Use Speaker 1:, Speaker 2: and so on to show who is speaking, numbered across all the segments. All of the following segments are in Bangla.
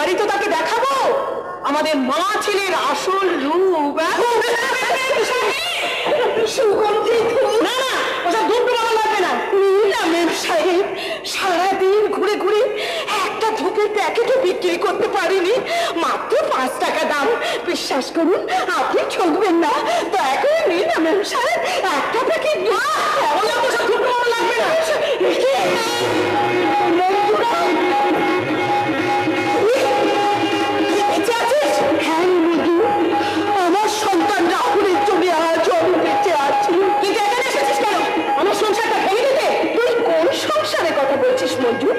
Speaker 1: এবারই তো তাকে দেখাবো আমাদের মা ছেলের আসল রূপ। না না, ওসব ধূপ ভালো লাগবে না। মেম সাহেব সারাদিন ঘুরে ঘুরে একটা ধূপের প্যাকেটও বিক্রি করতে পারিনি, মাত্র 5 টাকা দাম। বিশ্বাস করুন, আপনি ঠকবেন না। দয়া করে নিন না মেম সাহেব, একটা প্যাকেট ওসব ধূপ ভালো লাগবে না। আমার সন্তান রাহুলের জন্য আজ আমি বেঁচে আছি। কিন্তু এখানে এসেছিস কেন? আমার সংসারটা ভেঙে দিতে? তুই কোন সংসারের কথা বলছিস মঞ্জু?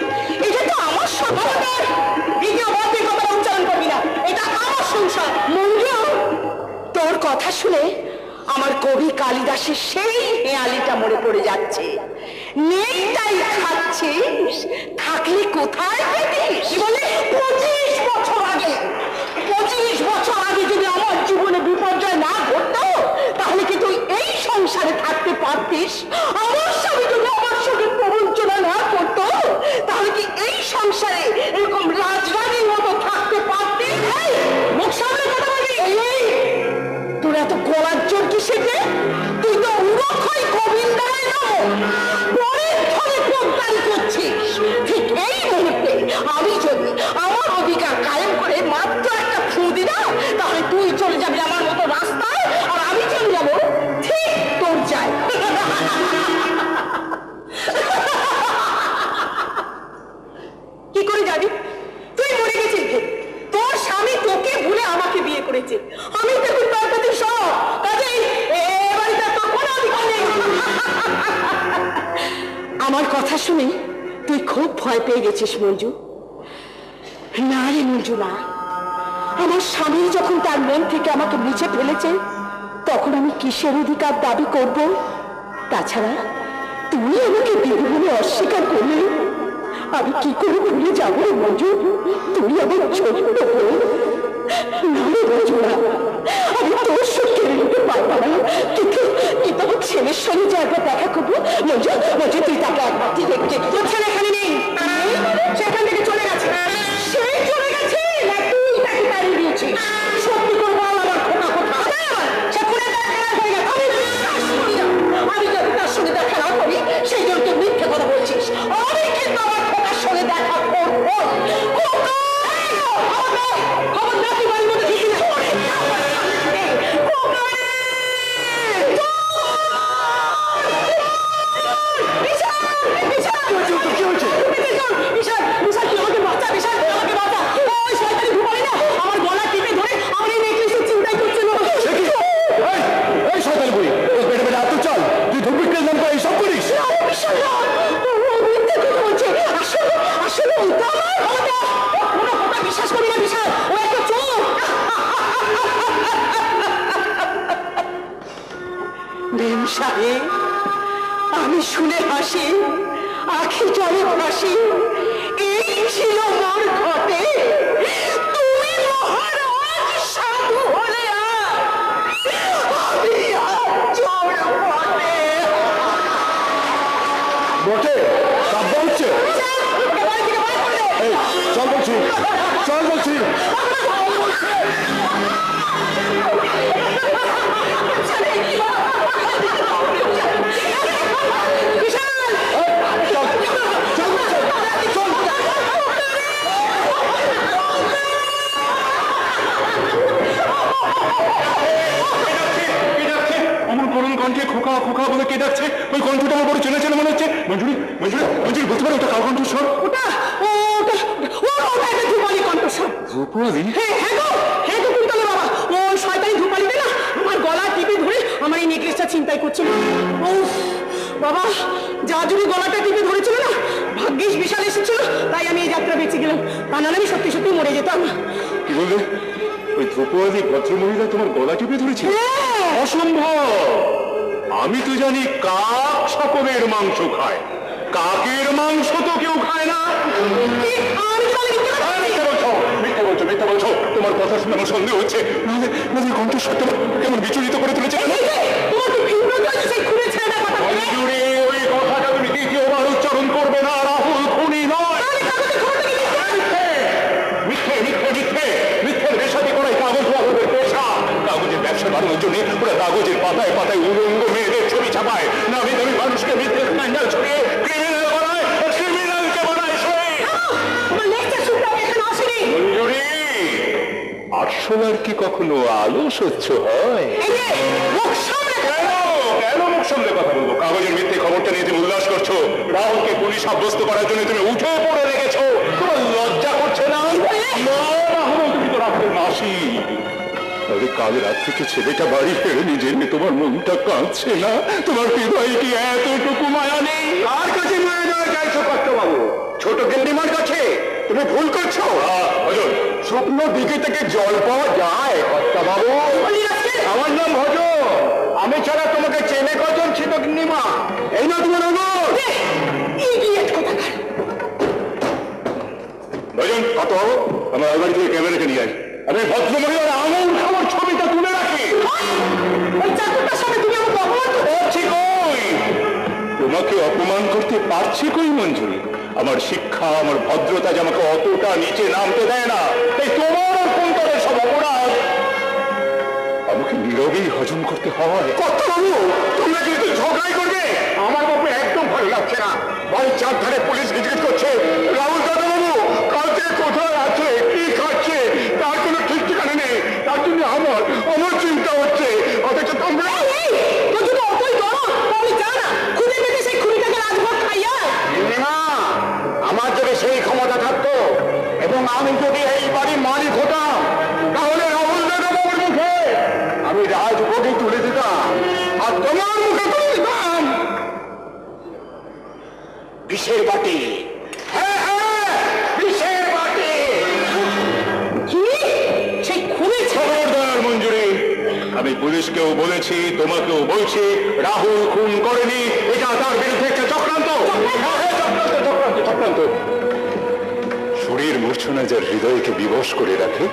Speaker 1: এটা তো আমার সংসার। দ্বিতীয় বাদের কথা উচ্চারণ করবি না, এটা আমার সংসার। মঞ্জু, তোর কথা শুনে আমার কবি কালিদাসের সেই হেয়ালিটা মরে পড়ে যাচ্ছে। নেই তাই খাচ্ছিস, থাকলে কোথায় পেতিস? কি বলে? 25 বছর আগে, 25 বছর আগে যদি আমার জীবনে বিপর্যয় না ঘটতো, তাহলে কি তুই এই সংসারে থাকতে পারতিস? আমার স্বামী যদি আমার সঙ্গে প্রবঞ্চনা না করতো, তাহলে কি এই সংসারে এরকম রাজরানীর মতো থাকতে পারতিস? মুখ সামনে কথা বলবি। তোর এত গলার জোর কিসের রে? তুই তো উড়ক্ষয় গোবিন্দায় নম পরের ফলে পোদ্দারি করছিস। ঠিক এই মুহূর্তে আমি যদি আমার অধিকার কায়েম করে মাত্র একটা ফু দিলাম, তাহলে তুই চলে যাবি আমার মতো রাস্তায়, আর আমি চলে যাব ঠিক তোর যায়। কি করে যাবি? তুই মরে গেছিস। তোর স্বামী তোকে ভুলে আমাকে বিয়ে করেছে। আমি দেখুন তার প্রতি সব কাজেই এবারে তোর কোনো অধিকার নেই। আমার কথা শুনে তুই খুব ভয় পেয়ে গেছিস মঞ্জু। না রে মঞ্জু না, আমার স্বামী যখন তার মন থেকে আমাকে মুছে ফেলেছে, তখন আমি কিসের অধিকার দাবি করব? তাছাড়া তুই আমাকে বিধু বলে অস্বীকার করলে আমি কি করে ভুলে যাবো মঞ্জু? তুই আমার ছোট বোন। আমি তোর সঙ্গে নিতে পারবো না, কিন্তু আমার ছেলের সঙ্গে যে একবার দেখা করবো। মঞ্জু, মঞ্জু তুই তাকে একবার দেখতে। তোর ছেলে এখানে নেই, সেখান থেকে চলে গেছে। সে চলে গেছে না তুই তাকে তাড়িয়ে দিয়েছিস? সত্যি করে বল, আমার খোকা কোথায়? সে খুলে দেখা হয়ে গেছে। আমি যদি তার সঙ্গে দেখা না করি, সেই জন্য তুই মিথ্যে কথা বলছিস। আমি কিন্তু আমার খোকার সঙ্গে দেখা করবো। খবর না তুই বাড়ির মধ্যে ঢুকি না। আমি শুনে হাসি, আখি জলে হাসি। এই ছিল মোর ঘটে। তুমি মহারাজ সাধু হলে আমি চোর বটে।
Speaker 2: বটে কাব্য হচ্ছে। চল বলছি, চল বলছি। কণ্ঠে খোকা খোকা বলে কে ডাকছে? ওই কণ্ঠটা আমার বড় চেনা চেনা মনে হচ্ছে। মঞ্জুরি, মঞ্জুরি, মঞ্জুরি বলতে পারো ওটা কার কণ্ঠস্বর?
Speaker 1: কণ্ঠস্বর
Speaker 2: ধ্রুপদী।
Speaker 1: হ্যাঁ গো কুন্তলে বাবা, ও শয়তানি ধূপালি না আমার গলা টিপে ধরে আমার এই নেকলেসটা ছিনতাই করছিল। ও বাবা, যা জুড়ি গলাটা টিপে ধরেছিল না, ভাগ্যিস বিশাল এসেছিল, তাই আমি এই যাত্রা বেঁচে গেলাম। তা নাহলে আমি সত্যি সত্যি মরে যেতাম।
Speaker 2: কি বলবে? ওই ধ্রুপদী ভদ্রমহিলা তোমার গলা টিপে ধরেছে? অসম্ভব। আমি তো জানি কাক সকলের মাংস খায়, কাকের মাংস তো কেউ খায় না। মিথ্যে বলছো। তোমার কথা শুনে আমার সন্দেহ হচ্ছে। নাহলে কণ্ঠস্বরটা কেমন বিচলিত করে তুলেছে। ওই কথাটা তুমি দ্বিতীয়বার উচ্চারণ করবে না। রাহুল খুনি নয়। মিথ্যে জন্য ওরা কাগজের পাতায় পাতায় উলঙ্গ মেয়েদের ছবি ছাপায়, নামি দামি মানুষকে মিথ্যে স্ক্যান্ডাল ছড়িয়ে ক্রিমিনাল বানায়, ক্রিমিনালকে বানায় শহীদ।
Speaker 1: আমার লেকচার শুনতে আমি এখানে আসিনি।
Speaker 2: মঞ্জুরি, আরশোলার কি কখনো আলো সহ্য হয়?
Speaker 1: এই যে মুখ সামনে
Speaker 2: কেন কেন মুখ সামনে কথা বলবো? কাগজের মিথ্যে খবরটা নিয়ে তুমি উল্লাস করছো, রাহুলকে পুলিশ সাব্যস্ত করার জন্য তুমি উঠে পড়ে রেখেছো। তোমার লজ্জা করছে না? না, রাহুল, তুমি তো রাখতে মাসি। তবে কাল রাত থেকে ছেলেটা বাড়ি ফেরেনি জেনে তোমার মনটা কাঁদছে না? তোমার হৃদয়ে কি এতটুকু মায়া নেই?
Speaker 3: কার কাছে মায়া দেওয়া চাইছো বাবু? ছোট গেন্ডিমার কাছে? তুমি ভুল করছো।
Speaker 2: হজর,
Speaker 3: শুকনো দিকে থেকে জল পাওয়া যায় বাবু? আমার নাম ভজ। আমি ছাড়া তোমাকে চেনে কজন ছোট গেন্ডিমা? এই না তোমার অনুরোধ।
Speaker 1: ইডিয়েট কোথাকার।
Speaker 2: ভজন, কত আমার আলমারি থেকে ক্যামেরাকে নিয়ে আয়। আমি ভদ্রমহিলার আঙুল খাওয়ার ছবিটা তুলে রাখি।
Speaker 1: ওই চাকরটার সামনে তুমি আমাকে অপমান
Speaker 2: পারছি কই? তোমাকে অপমান করতে পারছি কই মঞ্জুরি? আমার শিক্ষা, আমার ভদ্রতা যে আমাকে অতটা নিচে নামতে দেয় না। তাই তোমার কোন তরে সব অপরাধ আমাকে নীরবেই হজম করতে হয়।
Speaker 3: কত বাবু, তোমরা কিন্তু ঝগড়াই করবে। আমার বাবু একদম ভালো লাগছে না। বাড়ির চারধারে পুলিশ গিজগিজ করছে। রাহুল দাদা বাবু কাল থেকে কোথায় আছে, কি খাচ্ছে, তার কোনো ঠিক ঠিকানা নেই। তার জন্য আমার চিন্তা হচ্ছে। অথচ তোমরা না, আমার যদি সেই ক্ষমতা থাকতো এবং আমি যদি এই বাড়ির মালিক হতাম, তাহলে রাহুল দাদা বাবুর মুখে আমি রাজভোগে তুলে দিতাম আর তোমার মুখে তুলে দিতাম বিষের বাটি। হ্যাঁ হ্যাঁ, বিষের বাটি।
Speaker 1: সেই খুনের
Speaker 2: খবরদার মঞ্জুরি, আমি পুলিশকেও বলেছি, তোমাকেও বলছি, রাহুল খুন করেনি। এটা তার বিরুদ্ধে একটা চক্রান্ত। চক্রান্ত। শরীর মূর্ছনা যার হৃদয়কে বিবশ করে রাখে,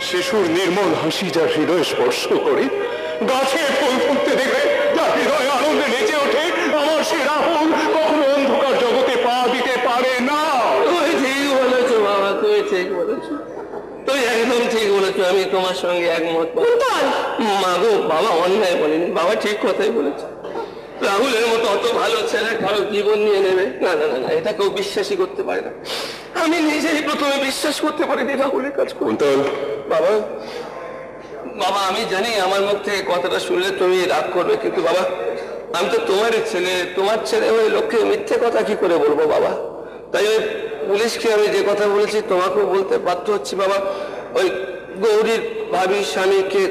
Speaker 2: শিশুর নির্মল হাসি যার হৃদয় স্পর্শ করে, গাছে ফুল ফুটতে দেখে যার হৃদয় আনন্দে নেচে ওঠে, আমার সে রাহুল কখনো অন্ধকার জগতে পা দিতে পারে না।
Speaker 4: তুমি ঠিক বলেছো বাবা, তুমি ঠিক বলেছো, তুমি একদম ঠিক বলেছো। আমি তোমার সঙ্গে একমত। মা গো, বাবা অন্যায় বলেনি, বাবা ঠিক কথাই বলেছে। রাহুলের মতো অত ভালো ছেলে কারো জীবন নিয়ে নেবে, না না না না, এটা কেউ বিশ্বাসই করতে পারে না। আমি নিজেই প্রথমে বিশ্বাস করতে পারিনি রাহুলের কাজ করে।
Speaker 2: কুন্তল,
Speaker 4: বাবা, বাবা আমি জানি আমার মুখ থেকে কথাটা শুনলে তুমি রাগ করবে, কিন্তু বাবা আমি তো তোমারই ছেলে, তোমার ছেলে হয়ে লোককে মিথ্যে কথা কি করে বলবো বাবা? তাই ওই পুলিশকে আমি যে কথা বলেছি তোমাকেও বলতে বাধ্য হচ্ছি বাবা। ওই গৌরীর ভাবি স্বামীকে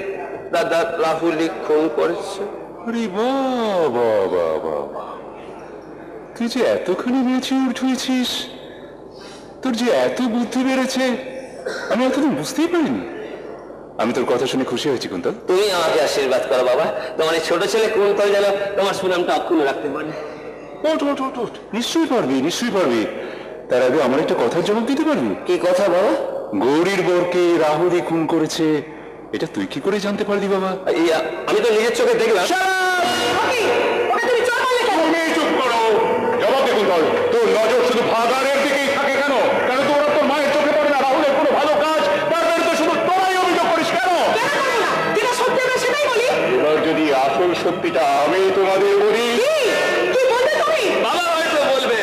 Speaker 4: দাদা রাহুলই খুন করেছে।
Speaker 2: আরে বাবা বাবা, তুই যে এতখানি ম্যাচিউর হয়েছিস, তোর যে এত বুদ্ধি বেড়েছে, আমি এতদিন বুঝতেই পারিনি। আমি তোর কথা শুনে খুশি হয়েছি কুন্তল।
Speaker 4: তুমি আমাকে আশীর্বাদ করো বাবা, তোমার এই ছোট ছেলে কুন্তল যেন তোমার সুনামটা অক্ষুণ্ণ রাখতে পারে।
Speaker 2: নিশ্চয়ই পারবি, নিশ্চয়ই পারবি। তার আগে আমার একটা কথার জবাব দিতে পারবি?
Speaker 4: কি কথা বাবা?
Speaker 2: গৌরীর বরকে রাহুলই খুন করেছে, এটা তুই কি করে জানতে পারলি বাবা?
Speaker 4: আমি তো নিজের চোখে দেখলাম।
Speaker 2: চুপ করো, জবাব দে কুন্তল। তোর নজর শুধু ভাগাড়ের দিকেই থাকে কেন? কেন তোরা তোর মায়ের চোখে পড়ে না রাহুলের কোনো ভালো কাজ? তারপরে তো শুধু তোরাই অভিযোগ করিস কেন? এবার যদি আসল সত্যিটা আমি তোমাদের বলি,
Speaker 4: বাবা হয়তো বলবে,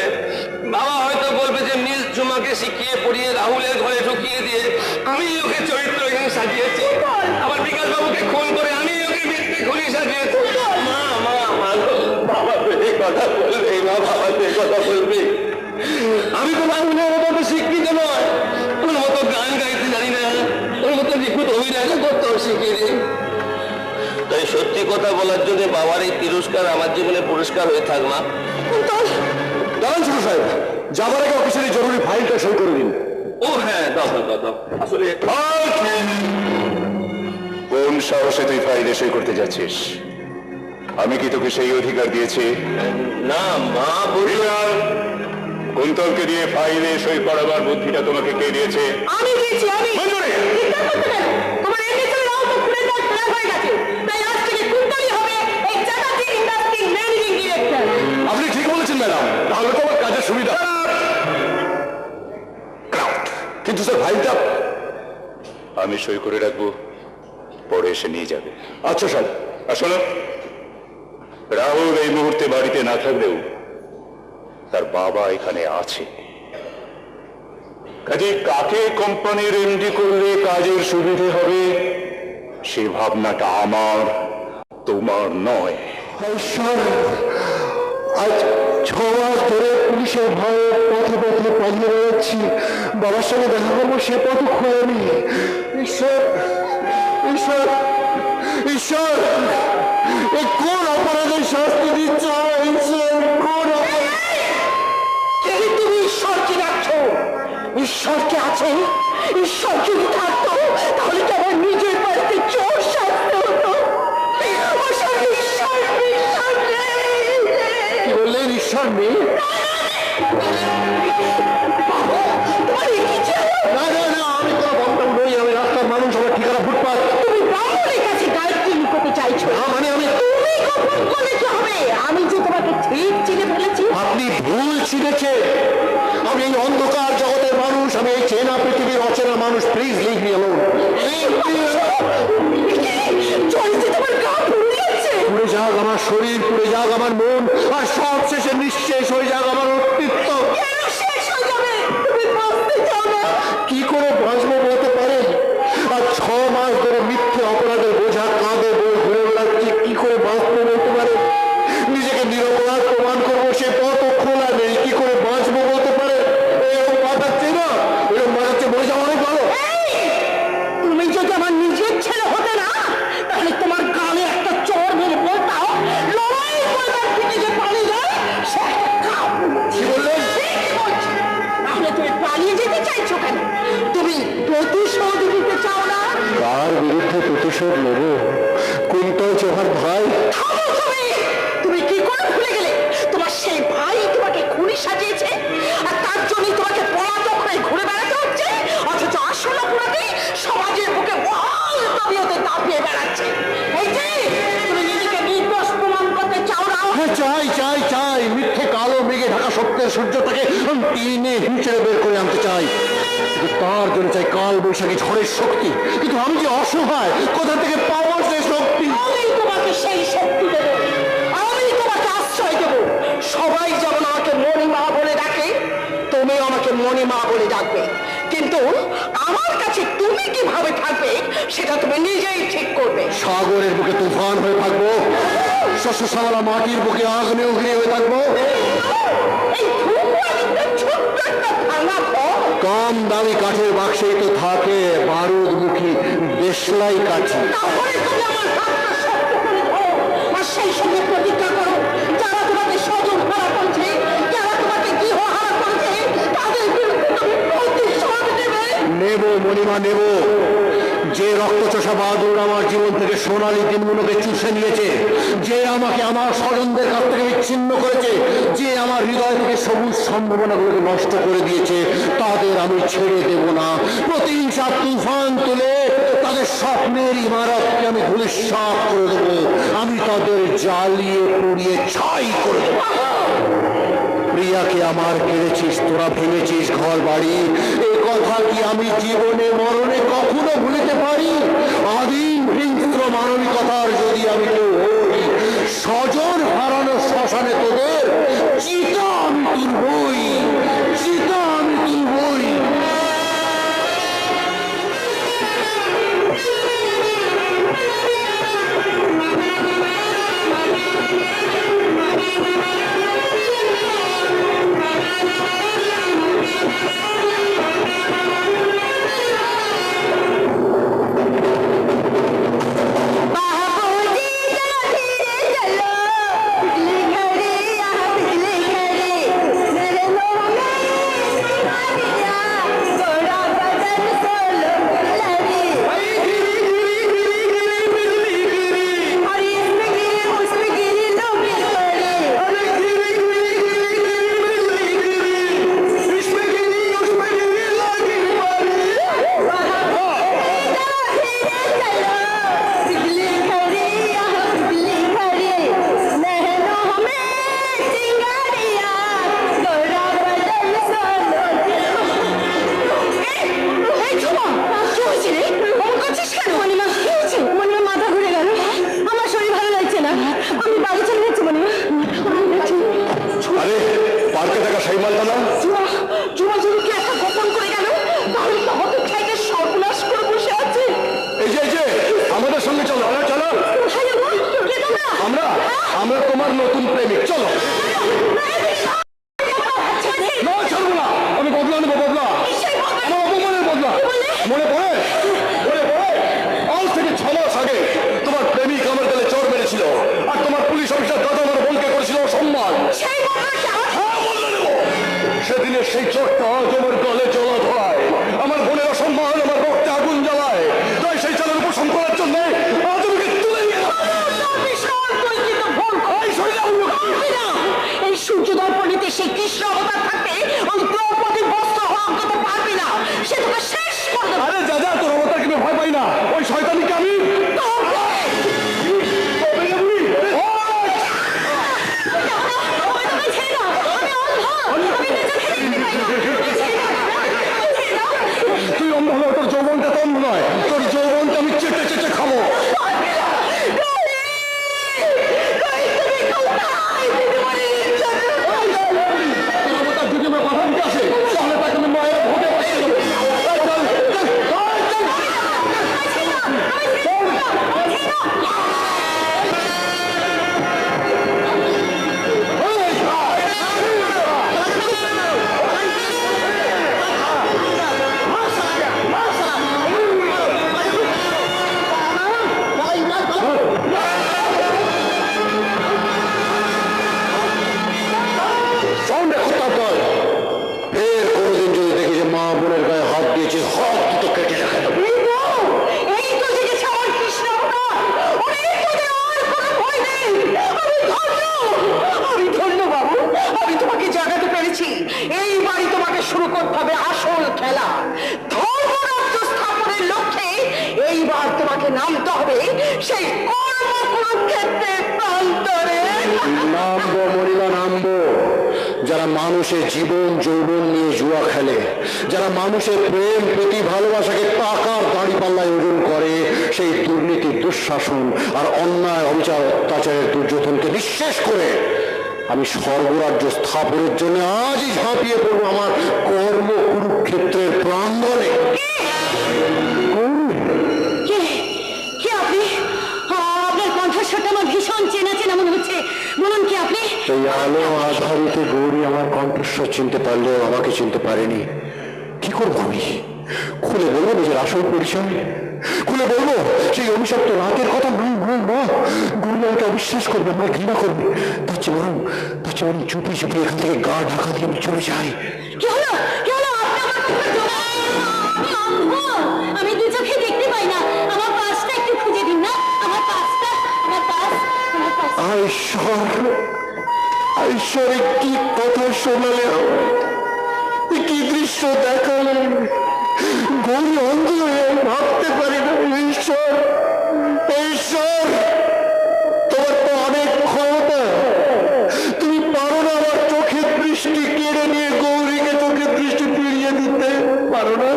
Speaker 4: বাবা হয়তো বলবে যে মিস জুমাকে শিখিয়ে পড়িয়ে রাহুলের ঘরে ঢুকিয়ে দিয়ে আমি ওকে চরিত্রহীন সাজিয়েছি, আবার বিকাশ বাবুকে খুন করে আমি ওকে মিথ্যে খুনি সাজিয়েছি। মা মা মা গো, বাবা তো এই কথা বলবে, মা বাবা তো এই কথা বলবে। আমি তো রাহুলের মতো শিক্ষিত নয়, ওর মতো গান গাইতে জানি না, ওর মতো নিখুঁত অভিনয় করতেও শিখিনি। তাই সত্যি কথা বলার জন্য বাবার এই তিরস্কার আমার জীবনে পুরস্কার হয়ে থাক মা।
Speaker 3: দাঁড়ান ছোট সাহেব, যাবার আগে অফিসের এই জরুরি ফাইলটা সই করে দিন।
Speaker 4: ও হ্যাঁ, দাও দাও দাও। আসলে
Speaker 2: কোন সাহসে তুই ফাইলে সই করতে যাচ্ছিস? আমি কি তোকে সেই অধিকার দিয়েছি?
Speaker 4: না মা
Speaker 2: বিড়াল, কুন্তলকে দিয়ে ফাইলে সই করাবার বুদ্ধিটা তোমাকে কে দিয়েছে?
Speaker 1: আমি দিয়েছি, আমি।
Speaker 2: মঞ্জুরি!
Speaker 1: চিন্তা করতে কেন? তোমার এমনি ছেলে রাহুল তো খুনের পর ফেরার হয়ে গেছে। তাই আজ থেকে কুন্তলই হবে এই চ্যাটার্জি ইন্ডাস্ট্রির ম্যানেজিং ডিরেক্টর।
Speaker 3: আপনি ঠিক বলেছেন ম্যাডাম, তাহলে তো আমার কাজের সুবিধা। কিন্তু স্যার ফাইলটা
Speaker 2: আমি সই করে রাখবো, পরে এসে নিয়ে যাবে।
Speaker 3: আচ্ছা স্যার।
Speaker 2: আর শোনো, রাহুল এই মুহূর্তে বাড়িতে না থাকলেও তার বাবা এখানে আছে। কাজে কাকে কোম্পানির এমডি করলে কাজের সুবিধে হবে সে ভাবনাটা আমার, তোমার নয়।
Speaker 3: স্যার, আজ 6 মাস ধরে পুলিশের ভয়ে পথে পথে পালিয়ে বেড়াচ্ছি। বাবার সঙ্গে দেখা করবো সে পথ খোলেনি। ঈশ্বর, ঈশ্বর, ঈশ্বর, এ কোন অপরাধের শাস্তি দিচ্ছ? ঈশ্বর, কোন
Speaker 1: এই তুমি ঈশ্বরকে ডাকছো? ঈশ্বরকে আছে? ঈশ্বর যদি থাকতো তাহলে কি আমার নিজের বাড়িতে চোর সাজতে হতো? আসলে ঈশ্বর, ঈশ্বর নেই।
Speaker 3: কি বললেন? ঈশ্বর নেই?
Speaker 1: তোমার এ কি চাই?
Speaker 3: না না না, আমি কোনো বন্ধন নই। আমি রাস্তার মানুষ, আমার ঠিকানা ফুটপাত।
Speaker 1: তুমি ব্রাহ্মণের কাছে গায়ত্রী লুকোতে চাইছো?
Speaker 3: মানে আমি
Speaker 1: তুমি গোপন করলে কি হবে? আমি যে তোমাকে ঠিক চিনে ফেলেছি।
Speaker 3: আপনি ভুল চিনেছেন। আমি এই অন্ধকার জগতের মানুষ, আমি এই চেনা পৃথিবীর অচেনা মানুষ। Please leave me alone.
Speaker 1: চলছে তোমার গা পুড়ে যাচ্ছে।
Speaker 3: পুড়ে যাক আমার শরীর, পুড়ে যাক আমার মন, আর সব শেষে নিঃশেষ হয়ে যাক আমার অস্তিত্ব।
Speaker 1: কেন শেষ হয়ে যাবে? তুমি বাঁচতে চাও না?
Speaker 3: কি করে বাঁচবো বলতে পারেন? আর 6 মাস ধরে মিথ্যে অপরাধের বোঝা কাঁধে বয়ে ঘুরে বেড়াচ্ছি। কি করে বাঁচবো বলতে পারেন? নিজেকে নিরপরাধ প্রমাণ করবো সে পথও খোলা নেই। কি করে বাঁচবো বলতে পারেন? এরকম বাঁচাচ্ছে না, এরকম বাঁচাচ্ছে মরে যাওয়া অনেক ভালো।
Speaker 1: তুমি যদি আমার নিজের ছেলে হতে না, তাহলে তোমার গালে একটা চোর মেরে বলতাও লড়াই করবার থেকে যে পালিয়ে যায় সে একটা কাপ।
Speaker 3: কি বললেন?
Speaker 1: ঠিকই বলছি। তাহলে তুমি পালিয়ে যেতে চাইছো কেন? তুমি প্রতিশোধ দিতে চাও না?
Speaker 3: কার বিরুদ্ধে প্রতিশোধ নেব? কুন্তল চৌহান ভাই।
Speaker 1: থামো তুমি! তুমি কি করে ভুলে গেলে তোমার সেই ভাই তোমাকে খুনি সাজিয়েছে, আর তার জন্যই তোমাকে পলাতক হয়ে ঘুরে বেড়াতে হচ্ছে, অথচ আসল অপরাধী সমাজের বুকে মহান দাবিতে দাপিয়ে বেড়াচ্ছে। এই যে তুমি নিজেকে নির্দোষ প্রমাণ করতে চাও না?
Speaker 3: হ্যাঁ, চাই চাই চাই। মিথ্যে কালো মেঘে ঢাকা সত্যের সূর্যটাকে আমি টিনে হিঁচড়ে বের করে আনতে চাই। কিন্তু তার জন্য চাই কাল বৈশাখী ঝড়ের শক্তি। কিন্তু আমি যে অসহায়, কোথা থেকে পাবো সে শক্তি?
Speaker 1: আমি তোমাকে সেই শক্তি দেব, আমি তোমাকে আশ্রয় দেব। সবাই যেমন আমাকে মণিমা বলে ডাকে, তুমি আমাকে মণিমা বলে ডাকবে। কিন্তু আমার কাছে তুমি কিভাবে থাকবে সেটা তুমি নিজেই ঠিক করবে।
Speaker 3: সাগরের বুকে তুফান হয়ে থাকবো, শস্য শ্যামলা মাটির বুকে আগ্নেয়গিরি হয়ে থাকবো।
Speaker 1: এই ধূপবালিতে ছোট্ট একটা ভাঙা ঘর,
Speaker 3: কম দামি কাঠের বাক্সেই তো থাকে বারুদমুখী দেশলাই কাঠি।
Speaker 1: তাহলে তুমি আমার হাতটা শক্ত করে ধরো আর সেই সঙ্গে প্রতিজ্ঞা করো, যারা তোমাকে স্বজন হারা করেছে, যারা তোমাকে গৃহ হারা করেছে, তাদের বিরুদ্ধে তুমি প্রতিশোধ নেবে।
Speaker 3: নেব মণিমা, নেব। যে রক্তচোষা বাহাদুর আমার জীবন থেকে সোনালী দিনগুলোকে চুষে নিয়েছে, যে আমাকে আমার স্বজনদের কাছ থেকে বিচ্ছিন্ন করেছে, যে আমার হৃদয় থেকে সবুজ সম্ভাবনাগুলোকে নষ্ট করে দিয়েছে, তাদের আমি ছেড়ে দেব না। প্রতিহিংসা তুফান তুলে তাদের স্বপ্নের ইমারতকে আমি ধূলিসাৎ করে দেবো। আমি তাদের জ্বালিয়ে পুড়িয়ে ছাই করে দেবো। প্রিয়াকে আমার কেড়েছিস, তোরা ভেঙেছিস ঘর বাড়ি, এই কথা কি আমি জীবনে মরণে কখনো ভুলিতে পারি? আদিম হিংস্র মানবিকতার যদি আমি কেউ হই, স্বজন হারানো শ্মশানে তোদের চিতা আমি তুলবই, চিতা আমি তুলবই।
Speaker 1: बाबूजी चलो धीरे चलो, बिजली घड़ी यहाँ बिजली घड़ी मेरे लो
Speaker 3: কম নয়, তোর যৌবনটা আমি চেটে চেটে খাবো। যদি আমার কথা দিতে আসে তাহলে তাকে আমি মায়ের ভোটে
Speaker 1: এই বাড়ি তোমাকে শুরু করতে হবে আসল খেলা। ধর্মরাজ্য স্থাপনের লক্ষ্যে এইবার তোমাকে নামতে হবে সেই কর্মকুরুক্ষেত্রের প্রান্তরে।
Speaker 3: নামবো মরিমা, নামবো। যারা মানুষের জীবন যৌবন নিয়ে জুয়া খেলে, যারা মানুষের প্রেম প্রতি ভালোবাসাকে টাকার দাঁড়িপাল্লায় ওজন করে, সেই দুর্নীতি, দুঃশাসন আর অন্যায় অবিচার অত্যাচারের দুর্যোধনকে নিঃশেষ করে আমি স্বর্গরাজ্য স্থাপনের জন্য আজই ঝাঁপিয়ে পড়বো আমার কর্ম কুরুক্ষেত্রের প্রাঙ্গণে।
Speaker 1: আপনার কণ্ঠস্বরটা আমার ভীষণ চেনা চেনা মনে হচ্ছে, বলুন কি আপনি?
Speaker 3: এই আলো আধারিত গৌরী আমার কণ্ঠস্বর চিনতে পারলেও আমাকে চিনতে পারেনি। কি করবো আমি? খুলে বলবো নিজের আসল পরিচয়? খুলে বলবো সেই অভিশপ্ত রাতের কথা? গৌরী আমাকে অবিশ্বাস করবে, আমার ঘৃণা করবে। তার চেয়ে বরং চুপি চুপি এখান থেকে গা ঢাকা দিয়ে আমি চলে যাই।
Speaker 1: কি হলো? কি হলো? আমি দু চোখে দেখতে পাই না, আমার পাশটা একটু খুঁজে দিন না। আমার পাশটা, আমার পাশ।
Speaker 3: ঈশ্বরে কি কথা শোনালে, কি দৃশ্য দেখালেন! গৌরী অন্ধ হয়ে ভাবতে পারি না। ঈশ্বর, তোমার তো অনেক ক্ষমতা। তুমি পারো না আমার চোখের দৃষ্টি কেড়ে নিয়ে গৌরীকে চোখের দৃষ্টি ফিরিয়ে দিতে পারো না?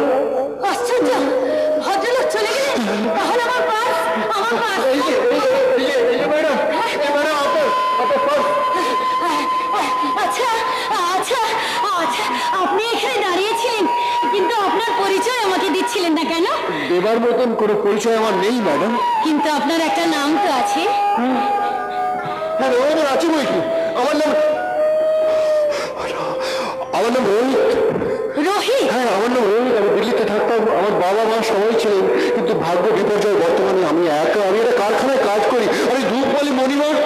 Speaker 1: আশ্চর্য, ভদ্রলোক চলে গেলেন। তাহলে আমার পাশ, আমার পাশ। আচ্ছা আচ্ছা আচ্ছা, আপনি এখানে দাঁড়িয়েছিলেন, কিন্তু আপনার পরিচয় আমাকে দিচ্ছিলেন না কেন?
Speaker 3: দেবার মতন কোনো পরিচয় আমার নেই ম্যাডাম।
Speaker 1: কিন্তু আপনার একটা নাম তো আছে।
Speaker 3: হ্যাঁ, আমার আছে বই কি। আমার নাম রোহিত।
Speaker 1: রোহিত?
Speaker 3: হ্যাঁ, আমার নাম রোহিত। আমি দিল্লিতে থাকতাম, আমার বাবা মা সবাই ছিলেন, কিন্তু ভাগ্য বিপর্যয় বর্তমানে আমি একা। আমি একটা কারখানায় কাজ করি। আমি ধূপবালি মণিমার,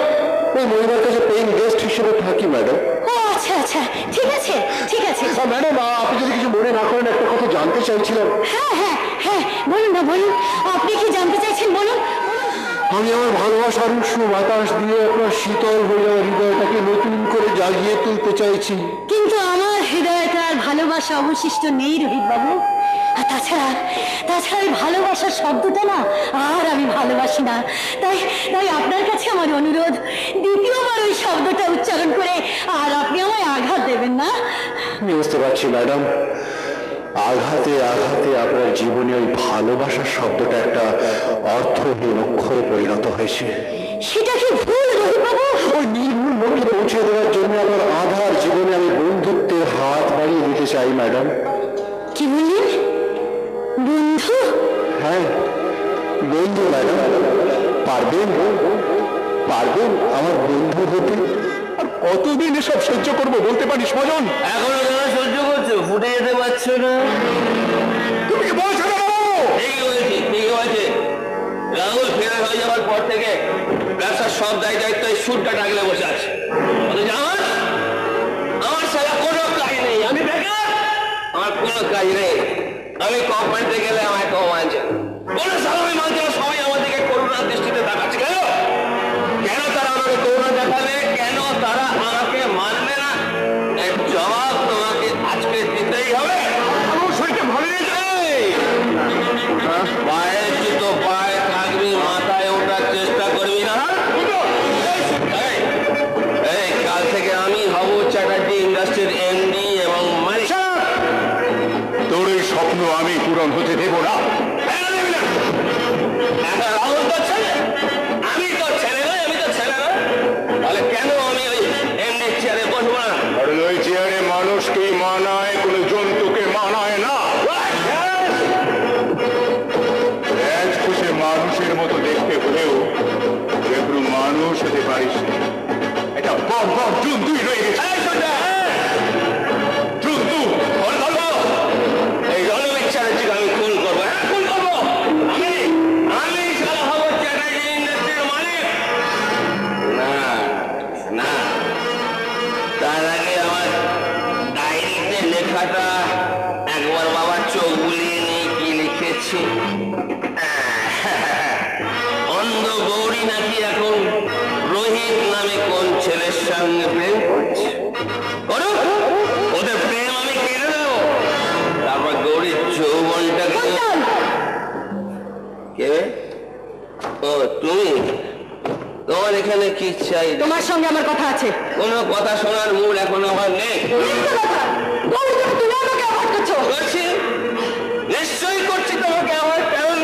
Speaker 3: ওই মণিমার কাছে পেইং গেস্ট হিসেবে থাকি ম্যাডাম।
Speaker 1: ও আচ্ছা আচ্ছা, ঠিক আছে ঠিক আছে।
Speaker 3: ম্যাডাম, আপনি যদি কিছু মনে না করেন, একটা কথা জানতে চাইছিলাম।
Speaker 1: হ্যাঁ হ্যাঁ হ্যাঁ, বলুন না, বলুন। আপনি কি জানতে চাইছেন, বলুন।
Speaker 3: আমি আমার ভালোবাসার উষ্ণ বাতাস দিয়ে আপনার শীতল হয়ে যাওয়া হৃদয়টাকে নতুন করে জাগিয়ে তুলতে চাইছি।
Speaker 1: কিন্তু আমার হৃদয়টা আর ভালোবাসা অবশিষ্ট নেই রোহিত বাবু। আর তাছাড়া এই ভালোবাসার শব্দটা না আর আমি ভালোবাসি না। তাই আপনার কাছে আমার অনুরোধ, দ্বিতীয়বার ওই শব্দটা উচ্চারণ করে আর আপনি আমায় আঘাত দেবেন না।
Speaker 3: আমি বুঝতে পারছি ম্যাডাম, আঘাতে আঘাতে আপনার জীবনে ওই ভালোবাসার শব্দটা একটা অর্থহীন অক্ষরে পরিণত হয়েছে।
Speaker 1: সেটা কি ভুল রোহিত বাবু?
Speaker 3: ওই নির্ভুল লক্ষ্যে পৌঁছে দেওয়ার জন্য আমার আধার জীবনে আমি বন্ধুত্বের হাত বাড়িয়ে দিতে চাই ম্যাডাম।
Speaker 1: কি বললেন? বন্ধু?
Speaker 3: হ্যাঁ, বন্ধু ম্যাডাম। পারবেন আমার বন্ধু হতে? আর কতদিন এসব সহ্য করবো বলতে পারিস মজন?
Speaker 4: এখনো কেন সহ্য করছো? ফুটে যেতে পারছো না?
Speaker 3: তুমি কি বলছো না বাবু?
Speaker 4: ঠিকই বলছে। রাহুল ফেরার হয়ে যাওয়ার পর থেকে ব্যবসার সব দায়িত্ব এই সুরটা ডাকলে বসে আছে। অথচ আমার সারা কোনো কাজ নেই, আমি বেকার। আমার কোনো কাজ নেই। আমি কোম্পানিতে গেলে আমায় কেউ মানছে, কোনো সালামি মানছে না। সবাই আমার দিকে করুণার দৃষ্টিতে তাকাচ্ছে। কেন তারা আমাকে করুণা দেখাবে? কেন তারা আমাকে মানবে না? এর জবাব তোমাকে আজকে দিতেই হবে। পায়ের জুতো পায়ে থাকবি, মাথায় ওঠার চেষ্টা করবি না। এই কাল থেকে আমি হব চ্যাটার্জি ইন্ডাস্ট্রির এমডি এবং মালিক।
Speaker 2: তোর এই স্বপ্ন আমি পূরণ হতে দেব না।
Speaker 4: খাতাটা একবার বাবার চোখ বুলিয়ে নিয়ে কি লিখেছি। অন্ধ গৌরী নাকি এখন রোহিত নামে কোন ছেলের সঙ্গে প্রেম করছে। করো, ওদের প্রেম আমি কেড়ে দেবো। তারপর গৌরীর যৌবনটাকে কে? ও তুমি, তোমার এখানে কি চাই?
Speaker 1: তোমার সঙ্গে আমার কথা আছে।
Speaker 4: কোনো কথা শোনার মুড এখন আমার নেই।
Speaker 1: মিথ্যে কথা। গৌরী, তুমি আমাকে অ্যাভয়েড করছো।
Speaker 4: করছি, নিশ্চয়ই করছি তোমাকে আমার। কারণ